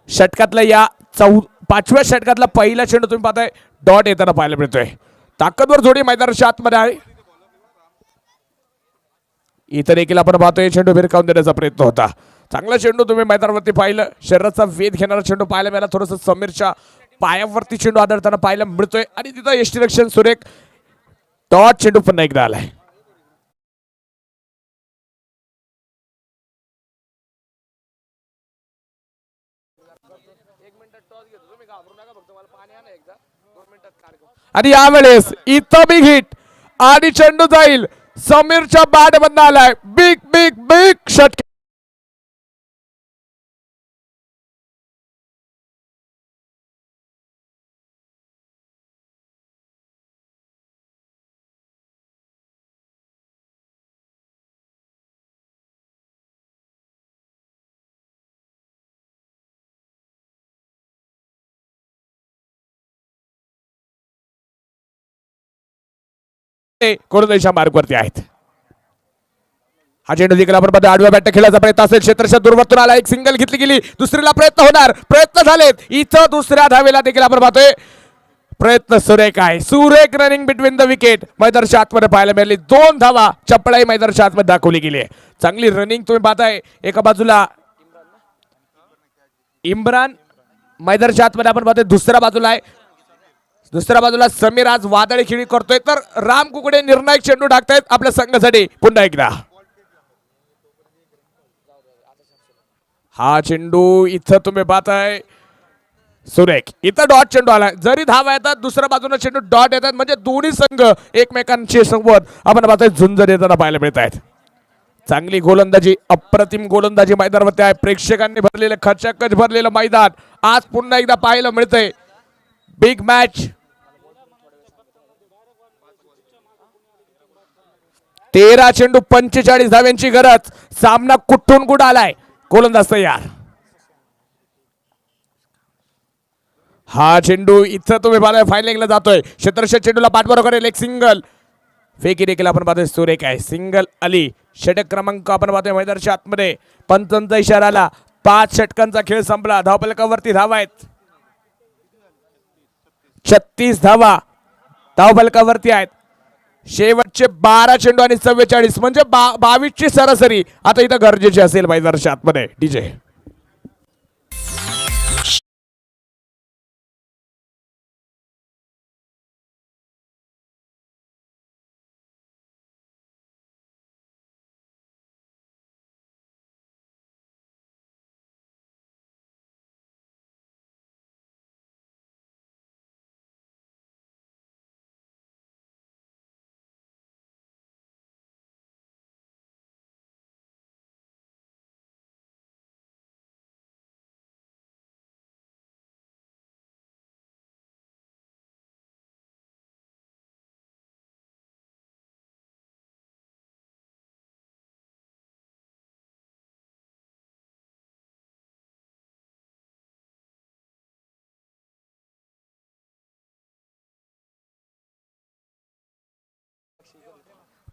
षटकातला या पाचव्या षटकातला पहिला चेंडू तुम्ही पाहताय डॉट येताना पाहायला मिळतोय. ताकदवर जोडी मैदानाच्या आतमध्ये आहे. इथं देखील आपण पाहतोय चेंडू भिरकावून देण्याचा प्रयत्न होता. चांगला चेंडू तुम्ही मैदानावरती पाहिलं. शरीराचा वेध घेणारा चेंडू पाहायला मिळाला. थोडंसं समीरच्या पायावरती चेंडू आदळताना पाहायला मिळतोय आणि तिथं यष्टीरक्षण सुरेख डॉट चेंडू पुन्हा एकदा आलाय. आणि यावेळेस इथं बिग हिट आणि चेंडू जाईल समीरच्या बॅट मधून आलाय. बिग बिग बिग षटकार. कोरदेशा मार्गवरती आहेत. हा चेंडू देखील आपण पाहतो आडव्या बॅट खेळायचा प्रयत्न असेल. क्षेत्रच्या दूरवरतून आला. एक सिंगल घेतली गेली. दुसरीला प्रयत्न होणार. प्रयत्न झालेत. इथं दुसऱ्या धावेला देखील आपण पाहतोय प्रयत्न सुरेख आहे. सुरेख रनिंग बिटवीन द विकेट मैदानाच्या आतमध्ये पाहायला मिळाली. 2 धावा चपळाई मैदानाच्या आतमध्ये दाखवली गेली. चांगली रनिंग तुम्ही पाहताय. एका बाजूला इम्रान मैदानाच्या आतमध्ये आपण पाहतोय. दुसऱ्या बाजूला समीर आज वादळी खेळी करतोय तर राम कुकडे निर्णायक चेंडू टाकतायत आपल्या संघासाठी. पुन्हा एकदा हा चेंडू इथं तुम्ही पाहताय सुरेख. इथं डॉट चेंडू आला. जरी धावा येतात दुसऱ्या बाजूला चेंडू डॉट येतात म्हणजे दोन्ही संघ एकमेकांशी संवाद आपण पाहतोय झुंज देताना पाहायला मिळत आहेत. चांगली गोलंदाजी अप्रतिम गोलंदाजी मैदानावरती आहे. प्रेक्षकांनी भरलेलं खचाखच भरलेलं मैदान आज पुन्हा एकदा पाहायला मिळतंय. Big match. 13 चेंडू 45 धाव्यांची गरज. सामना कुठून कुठं आलाय. गोलंदाज तयार. हा चेंडू इथं तुम्ही पाहताय फायनलिंगला जातोय. क्षेत्रशः चेंडूला पाठबरोबर करेल. एक सिंगल फेकी देखील आपण पाहतोय सुरेख आहे. सिंगल आली. षटक क्रमांक आपण पाहतोय मैदानाच्या आतमध्ये. पंचांचा इशारा आला. 5 षटकांचा खेळ संपला. धावफलकावरती धावा आहेत 36 धावा धावफलकावरती आहेत. शेवटचे 12 चेंडू आणि 44 म्हणजे 22 ची सरासरी आता इथं गरजेची असेल मैदानाच्या आतमध्ये. डीजे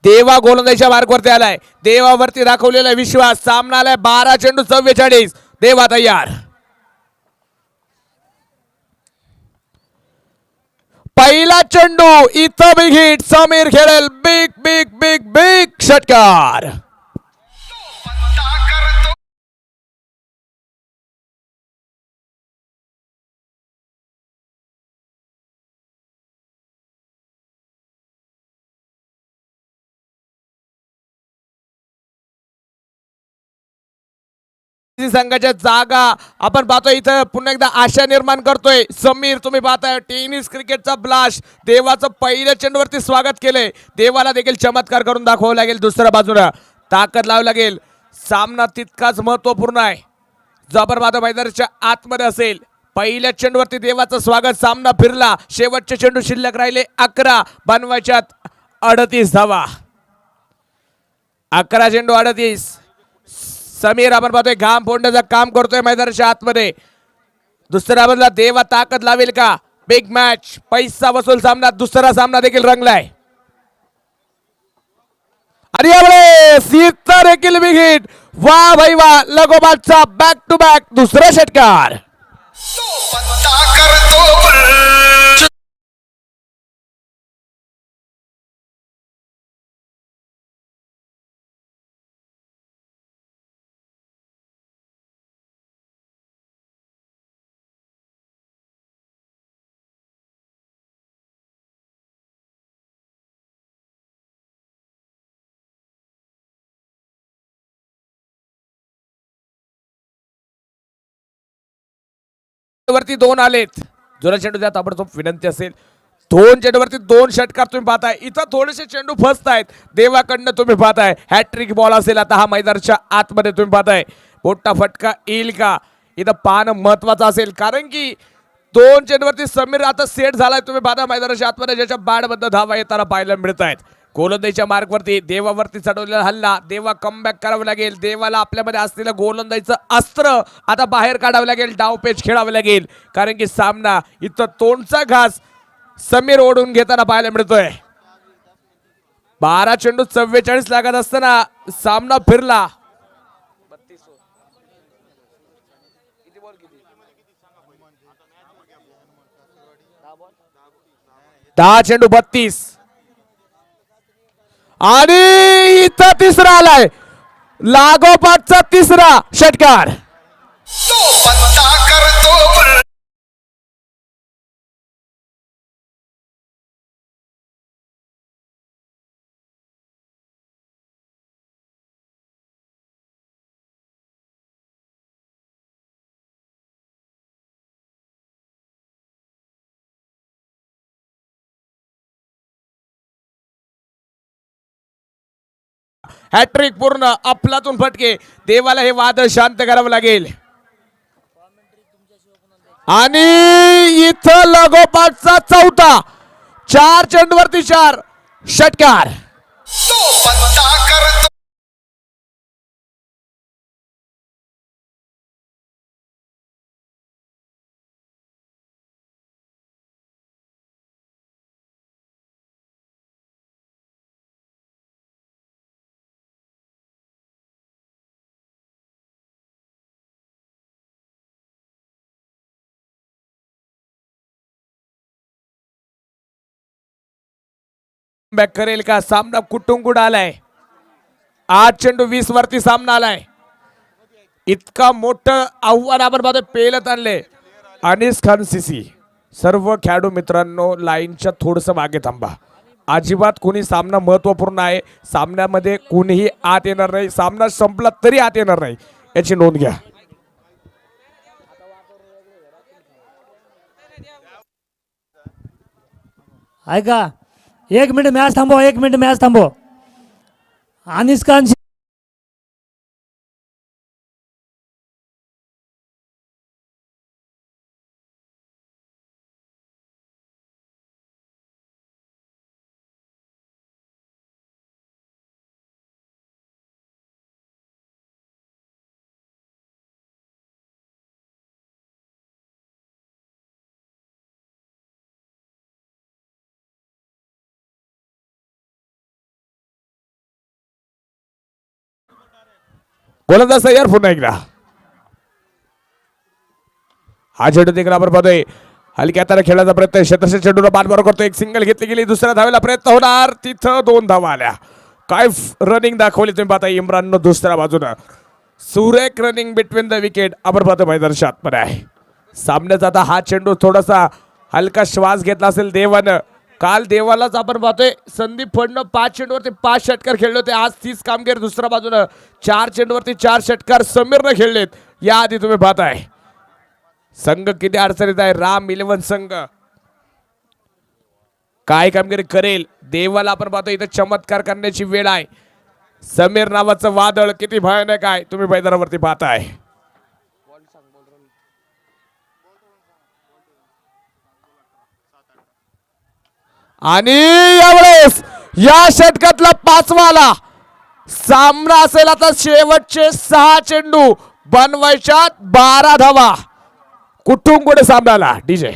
देवा गोलंदाजीच्या मार्गवरती आलाय. देवावरती दाखवलेला विश्वास. सामना आलाय 12 चेंडू 44. देवा तयार. पहिला चेंडू इथं बिग हिट. समीर खेळेल. बिग बिग बिग बिग षटकार. संघाच्या जागा आपण पाहतोय. इथं पुन्हा एकदा आशा निर्माण करतोय समीर. तुम्ही पाहताय टेनिस क्रिकेटचा ब्लास्ट. देवाचं पहिल्या चेंडूवरती स्वागत केलंय. देवाला देखील चमत्कार करून दाखवावं लागेल. दुसऱ्या बाजूला ताकद लावावी लागेल. सामना तितकाच महत्वपूर्ण आहे. जबर पाहतो मैदानाच्या आतमध्ये असेल. पहिल्या चेंडूवरती देवाचं स्वागत. सामना फिरला. शेवटचे चेंडू शिल्लक राहिले 11. बनवायच्यात 38 धावा. 11 चेंडू 38. समीर आपण पाहतोय घाम फोडण्याचं काम करतोय मैदानाच्या आतमध्ये. दुसऱ्या बाजूला देवा ताकद लावेल का. Big match. पैसा वसूल सामना. दुसरा सामना देखील रंगलाय. आणि यावेळेस इतर देखील बिग हिट. वा भाई वा, लगोबादचा बॅक टू बॅक दुसरा षटकार. पत्ता करतो गुल. वरती दोन आलेत. जोरा चेंडू द्या ताबडतोब विनंती असेल. दोन चेंडूवरती दोन षटकार तुम्ही पाहताय. इथं थोडेसे चेंडू फसत आहेत. देवाकडनं तुम्ही पाहताय हॅट्रिक बॉल असेल आता हा मैदानाच्या आतमध्ये तुम्ही पाहताय. मोठा फटका येईल का इथं पाहणं महत्वाचं असेल, कारण की दोन चेंडूवरती समीर आता सेट झालाय. तुम्ही पाहता मैदानाच्या आतमध्ये ज्याच्या बॅटबद्दल धावा येताना पाहायला मिळत आहेत. गोलंदाजीच्या मार्कवरती देवावरती चढवलेला हल्ला. देवा कमबॅक करावं लागेल. देवाला आपल्यामध्ये असलेलं गोलंदाजीचं अस्त्र आता बाहेर काढावं लागेल. डावपेच खेळावं लागेल, कारण की सामना इथं तोंडचा घास समीर ओढून घेताना पाहायला मिळतोय. 12 चेंडू 44 लागत असताना सामना फिरला. 10 चेंडू 32 आणि इथं तिसरा आलाय. लागोपाठचा तिसरा षटकार. पत्ता करतो गुल. हॅट्रिक पूर्ण, अफलातून फटके. देवाला हे वादळ शांत करावं लागेल. आणि इथं लगोपाठचा चौथा. 4 चेंडूवरती 4 षटकार. पत्ता करतो. बॅक करेल का? सामना कुटुंबकुड आलाय. 8 चेंडू 20 वरती सामना आलाय. इतका मोठं आव्हान आपण पाहतोय पेलत आणले. अनिस खान सीसी. सर्व खेळाडू मित्रांनो लाईनच्या थोडस मागे थांबा. अजिबात कोणी सामना महत्वपूर्ण आहे. सामन्यामध्ये कोणीही आत येणार नाही. सामना संपला तरी आत येणार नाही, याची नोंद घ्या. ऐका, 1 मिनिट मॅच थांबव, 1 मिनिट मॅच थांबव. अनिस खान गोलंदाज तयार पुन्हा एकदा. हा चेंडू देखील आपण पाहतोय हलक्या हाताने खेळण्याचा प्रयत्न. क्षेत्रक्षण चेंडूला बाद बरोबर करतो. एक सिंगल घेतली गेली. दुसऱ्या धावेला प्रयत्न होणार. तिथं 2 धावा आल्या. काय रनिंग दाखवली तुम्ही पाहता इम्राननं दुसऱ्या बाजूनं. सुरेख रनिंग बिटवीन द विकेट आपण पाहतो मैदानाच्या आतमध्ये आहे. सामन्याचा आता हा चेंडू थोडासा हलका श्वास घेतला असेल देवानं. काल देवालाच आपण पाहतोय संदीप फडणं 5 चेंडूवरती 5 षटकार खेळले होते. आज 30 कामगिरी. दुसऱ्या बाजूनं 4 चेंडूवरती 4 षटकार समीरनं खेळलेत. याआधी तुम्ही पाहताय संघ किती अडचणीत आहे. राम 11 संघ काय कामगिरी करेल. देवाला आपण पाहतो इथं चमत्कार करण्याची वेळ आहे. समीर नावाचं वादळ किती भयानक आहे तुम्ही मैदानावरती पाहताय. आणि यावेळेस या षटकातला 5वा आला. सामना असेल आता शेवटचे 6 चेंडू बनवायच्यात 12 धावा. कुठून सामनाला डीजे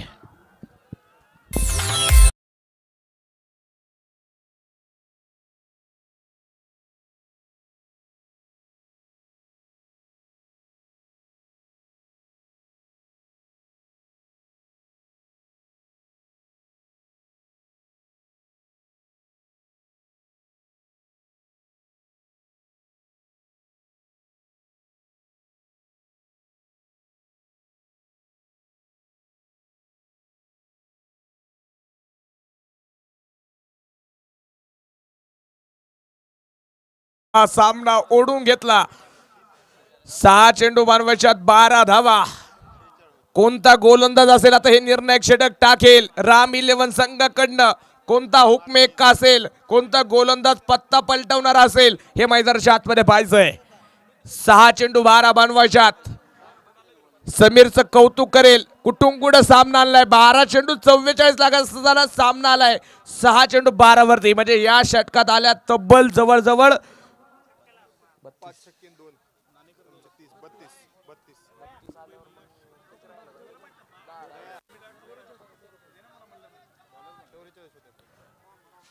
हा सामना ओढून घेतला. 6 चेंडू बनवायच्यात 12 धावा. कोणता गोलंदाज असेल आता हे निर्णायक षटक टाकेल राम 11 संघाकडनं. कोणता हुकमेक असेल, कोणता गोलंदाज पत्ता पलटवणार असेल हे मैदानाच्या आतमध्ये पाहायचंय. 6 चेंडू 12 बनवायच्यात. समीरचं कौतुक करेल, कुठून सामना आणलाय. 12 चेंडू 44 लाखाचा सामना आलाय. 6 चेंडू 12 वरती, म्हणजे या षटकात आल्या तब्बल जवळजवळ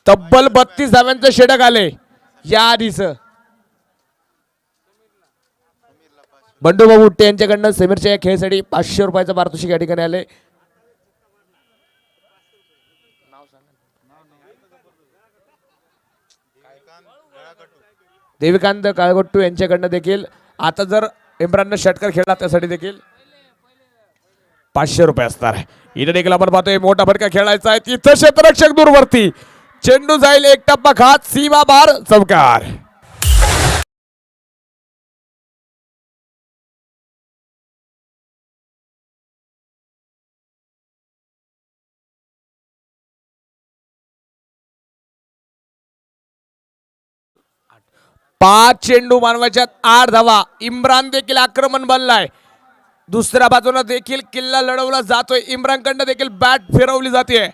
तब्बल 32 धाव्यांचं षटक आले या आधीच. बंडूभाऊ उट्टे यांच्याकडनं समीरच्या या खेळासाठी 500 रुपयाचं पारितोषिक या ठिकाणी आले. देविकांत काळगोट्टू यांच्याकडनं देखील आता जर इम्राननं षटकार खेळला त्यासाठी देखील 500 रुपये असणार आहे. इथे देखील आपण पाहतोय मोठा फटका खेळायचा आहे. तिथं क्षेत्ररक्षक दूरवरती चेंडू जाईल एक टप्पा खात सीमा बार चौकार. पाच चेंडू मानवाच्यात 8 धावा. इम्रान देखील आक्रमण बनलाय. दुसऱ्या बाजूला देखील किल्ला लढवला जातोय. इम्रान कडनं देखील बॅट फिरवली जाते.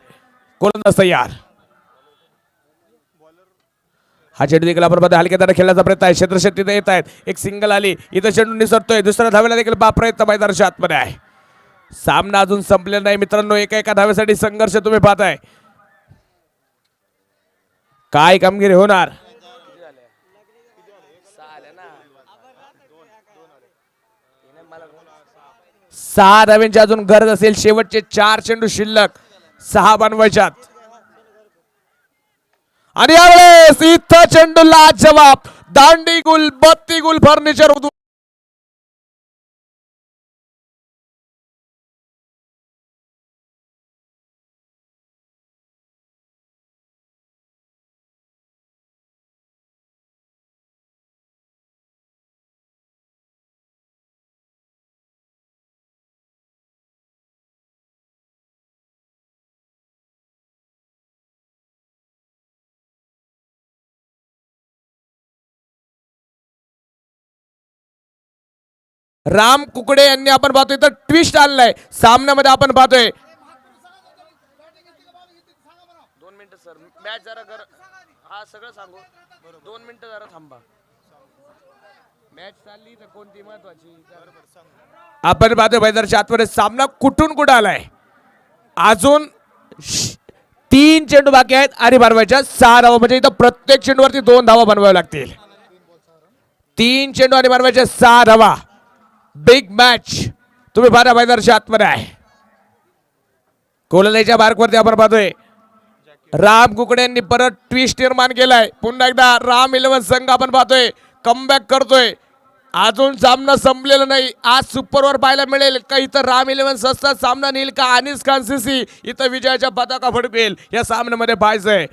गोलंदाज तयार. हा चेंडू देखील आपण हलक्या खेळण्याचा प्रयत्न आहे. क्षेत्रशक्ती येत आहेत. एक सिंगल आली, इथं चेंडू निसरतोय. दुसऱ्या धावेला देखील प्रयत्न मैदानाच्या आतमध्ये आहे. सामना अजून संपलेला नाही मित्रांनो. एका धावेसाठी संघर्ष तुम्ही पाहताय. काय कामगिरी होणार. 6 धाव्यांची अजून गरज असेल. शेवटचे 4 चेंडू शिल्लक. 6 बनवायच्यात. आणि यावेळेस इथं चेंडूला जवाब. दांडी गुल, बत्ती गुल फर्निचर. राम कुकडे यांनी आपण पाहतोय तर ट्विस्ट आणलाय सामन्यामध्ये. आपण पाहतोय 2 मिनिटं सर, मॅच जरा हा सगळं सांगू. 2 मिनिटं जरा थांबा. मॅच चालली तर कोणती महत्वाची आपण पाहतोय. मैदानाच्या आतमध्ये सामना कुठून कुठं आलाय. अजून 3 चेंडू बाकी आहेत आणि बनवायच्या 6 धावा. म्हणजे इथं प्रत्येक चेंडूवरती 2 धावा बनवाव्या लागतील. 3 चेंडू आणि बनवायच्या 6 धावा. बिग मॅच तुम्ही पाहता मैदानाच्या आतमध्ये आहे. कोलनेच्या मार्कवरती आपण पाहतोय राम कुकडे यांनी परत ट्विस्ट निर्माण केलाय. पुन्हा एकदा राम 11 संघ आपण पाहतोय कमबॅक करतोय. अजून सामना संपलेला नाही. आज सुपरवर पाहायला मिळेल का इथं राम 11 सस्ता सामना नेईल का अनिस खान सीसी इथं विजयाच्या पताका फडकेल. या सामन्यामध्ये पाहायचंय.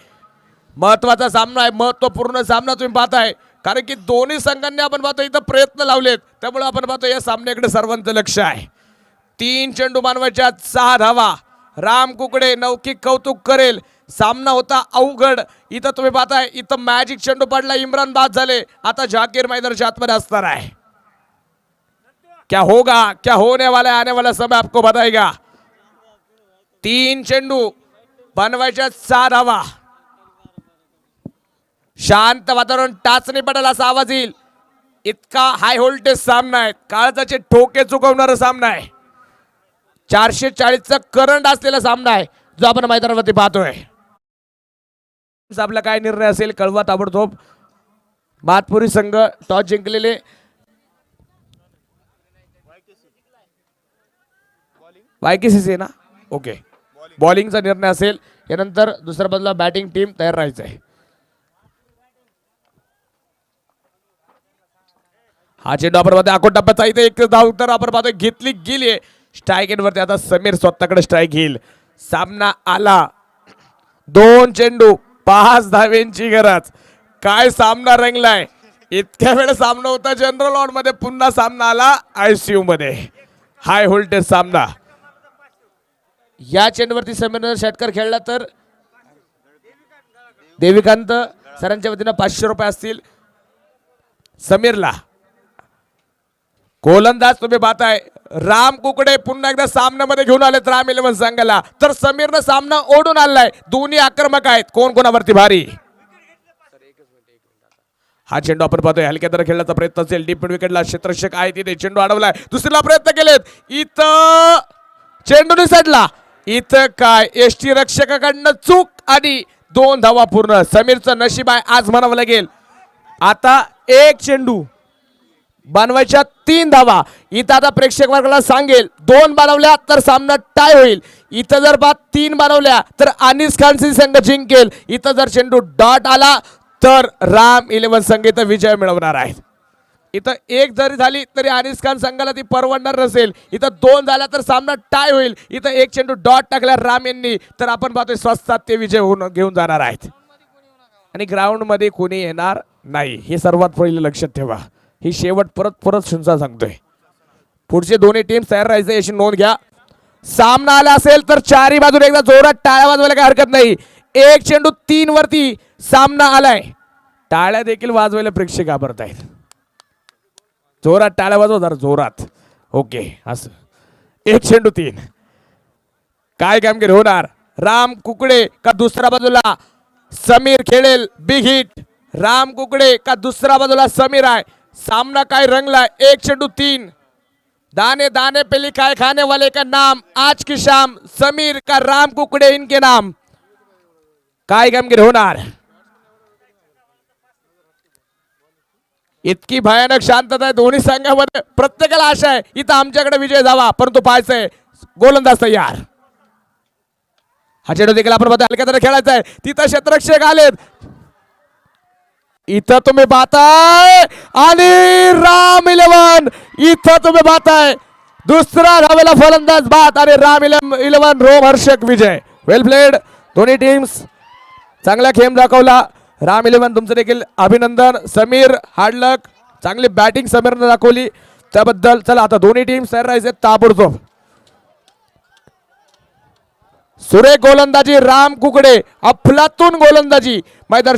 महत्वाचा सामना आहे. महत्वपूर्ण सामना तुम्ही पाहताय. कारण की दोन्ही संघांनी आपण पाहतो इथं प्रयत्न लावलेत. त्यामुळे आपण पाहतो या सामन्याकडे सर्वांचं लक्ष आहे. 3 चेंडू मानवायच्या 6 धावा. राम कुकडे नौकी कौतुक करेल. सामना होता अवघड. इथं तुम्ही पाहताय इथं मॅजिक चेंडू पडला. इम्रान बाद झाले. आता जाकीर मैदानाच्या आतमध्ये असणार आहे. क्या होगा, क्या होने वाला है, आने वाला समय आपको बताएगा. 3 चेंडू बनवायच्या 6 धावा. शांत वातावरण. टाचणी पडेल असा आवाज येईल. इतका हाय व्होल्टेज सामना आहे. काळजाचे ठोके चुकवणारा सामना आहे. 440चा करंट असलेला सामना आहे जो आपण मैदानावरती पाहतोय. आपला काय निर्णय असेल कळवा ताबडतोब. मातपुरी संघ टॉस जिंकलेले. वायकेसीसी ना. ओके, बॉलिंगचा निर्णय असेल. यानंतर दुसऱ्या बाजूला बॅटिंग टीम तयार राहायचं आहे. हा चेंडू आपण पाहतोय अकोट टप्प्याचा. इथे एक धाव तर आपण पाहतोय घेतली गेली. स्ट्राईक एंडवरती आता समीर स्वतःकडे स्ट्राईक घेईल. सामना आला. 2 चेंडू 5 धावेंची गरज. काय सामना रंगलाय. इतक्या वेळ सामना होता जनरल वॉर्ड मध्ये, पुन्हा सामना आला आयसीयू मध्ये. हाय व्होल्टेज सामना. या चेंडूवरती समीर षटकर खेळला तर देविकांत सरांच्या वतीनं 500 रुपये असतील समीरला. गोलंदाज तुम्ही पाहताय राम कुकडे पुन्हा एकदा सामन्यामध्ये घेऊन आलेत राम 11 संघाला. तर समीरनं सामना ओढून आणलाय. दोन्ही आक्रमक आहेत. कोण कोणावरती भारी. हा चेंडू आपण पाहतोय हलक्या दर खेळण्याचा प्रयत्न असेल. डीप मिड विकेटला क्षेत्ररक्षक आहे तिथे चेंडू अडवलाय. दुसरीला प्रयत्न केलेत. इथं चेंडू निसटला. इथं काय एसटी रक्षकाकडनं चूक आणि 2 धावा पूर्ण. समीरचं नशीब आहे आज म्हणावं लागेल. आता एक चेंडू बनवायच्या 3 धावा. इथं आता प्रेक्षक वर्गाला सांगेल 2 बनवल्या तर सामना टाय होईल. इथं जर 3 बनवल्या तर अनिस खानची संघ जिंकेल. इथं जर चेंडू डॉट आला तर राम 11 संघ इथं विजय मिळवणार आहेत. इथं 1 जरी झाली तरी अनिस खान संघाला ती परवडणार नसेल. इथं 2 झाला तर सामना टाय होईल. इथं एक चेंडू डॉट टाकला राम यांनी तर आपण पाहतोय स्वस्तात ते विजय घेऊन जाणार आहेत. आणि ग्राउंड मध्ये कोणी येणार नाही हे सर्वात पहिले लक्षात ठेवा. ही शेवट परत सुनसा सांगतोय. पुढचे दोन्ही टीम तयार राहायचं याची नोंद घ्या. सामना आला असेल तर चारही बाजूला एकदा जोरात टाळ्या वाजवायला काही हरकत नाही. एक चेंडू 3 वरती सामना आलाय. टाळ्या देखील वाजवायला प्रेक्षक घाबरतायत. जोरात टाळ्या वाजवा जरा जोरात. ओके असं. एक चेंडू 3. काय कामगिरी होणार. राम कुकडे का दुसऱ्या बाजूला समीर खेळेल बिग हिट. राम कुकडे का दुसऱ्या बाजूला समीर आहे. सामना काय रंगला. एक चेंडू 3. दाने दाने पे लिखा है खाने वाले का नाम. आज की शाम समीर का राम कुकडे इनके नाम. काय कामगिरी होणार. इतकी भयानक शांतता आहे दोन्ही संघामध्ये. प्रत्येकाला आशा आहे इथं आमच्याकडे विजय जावा परंतु पाहायचंय गोलंदाज तयार. हा चेंडू देखील आपण बघा हलक्या खेळायचा आहे. तिथं क्षेत्ररक्षक आलेत. इथं तुम्ही पाहताय आणि राम 11 इथं तुम्ही पाहताय दुसरा धावेला फलंदाज बाद आणि राम 11 रोमहर्षक विजय. वेल प्लेड दोन्ही टीम्स. चांगला खेळ दाखवला. राम 11 तुमचं देखील अभिनंदन. समीर हार्डलक चांगली बॅटिंग समीरनं दाखवली त्याबद्दल. चला आता दोन्ही टीम तयार राहायचे ताबडतोब. सुरेख गोलंदाजी राम कुकडे. अफलातून गोलंदाजी मैदान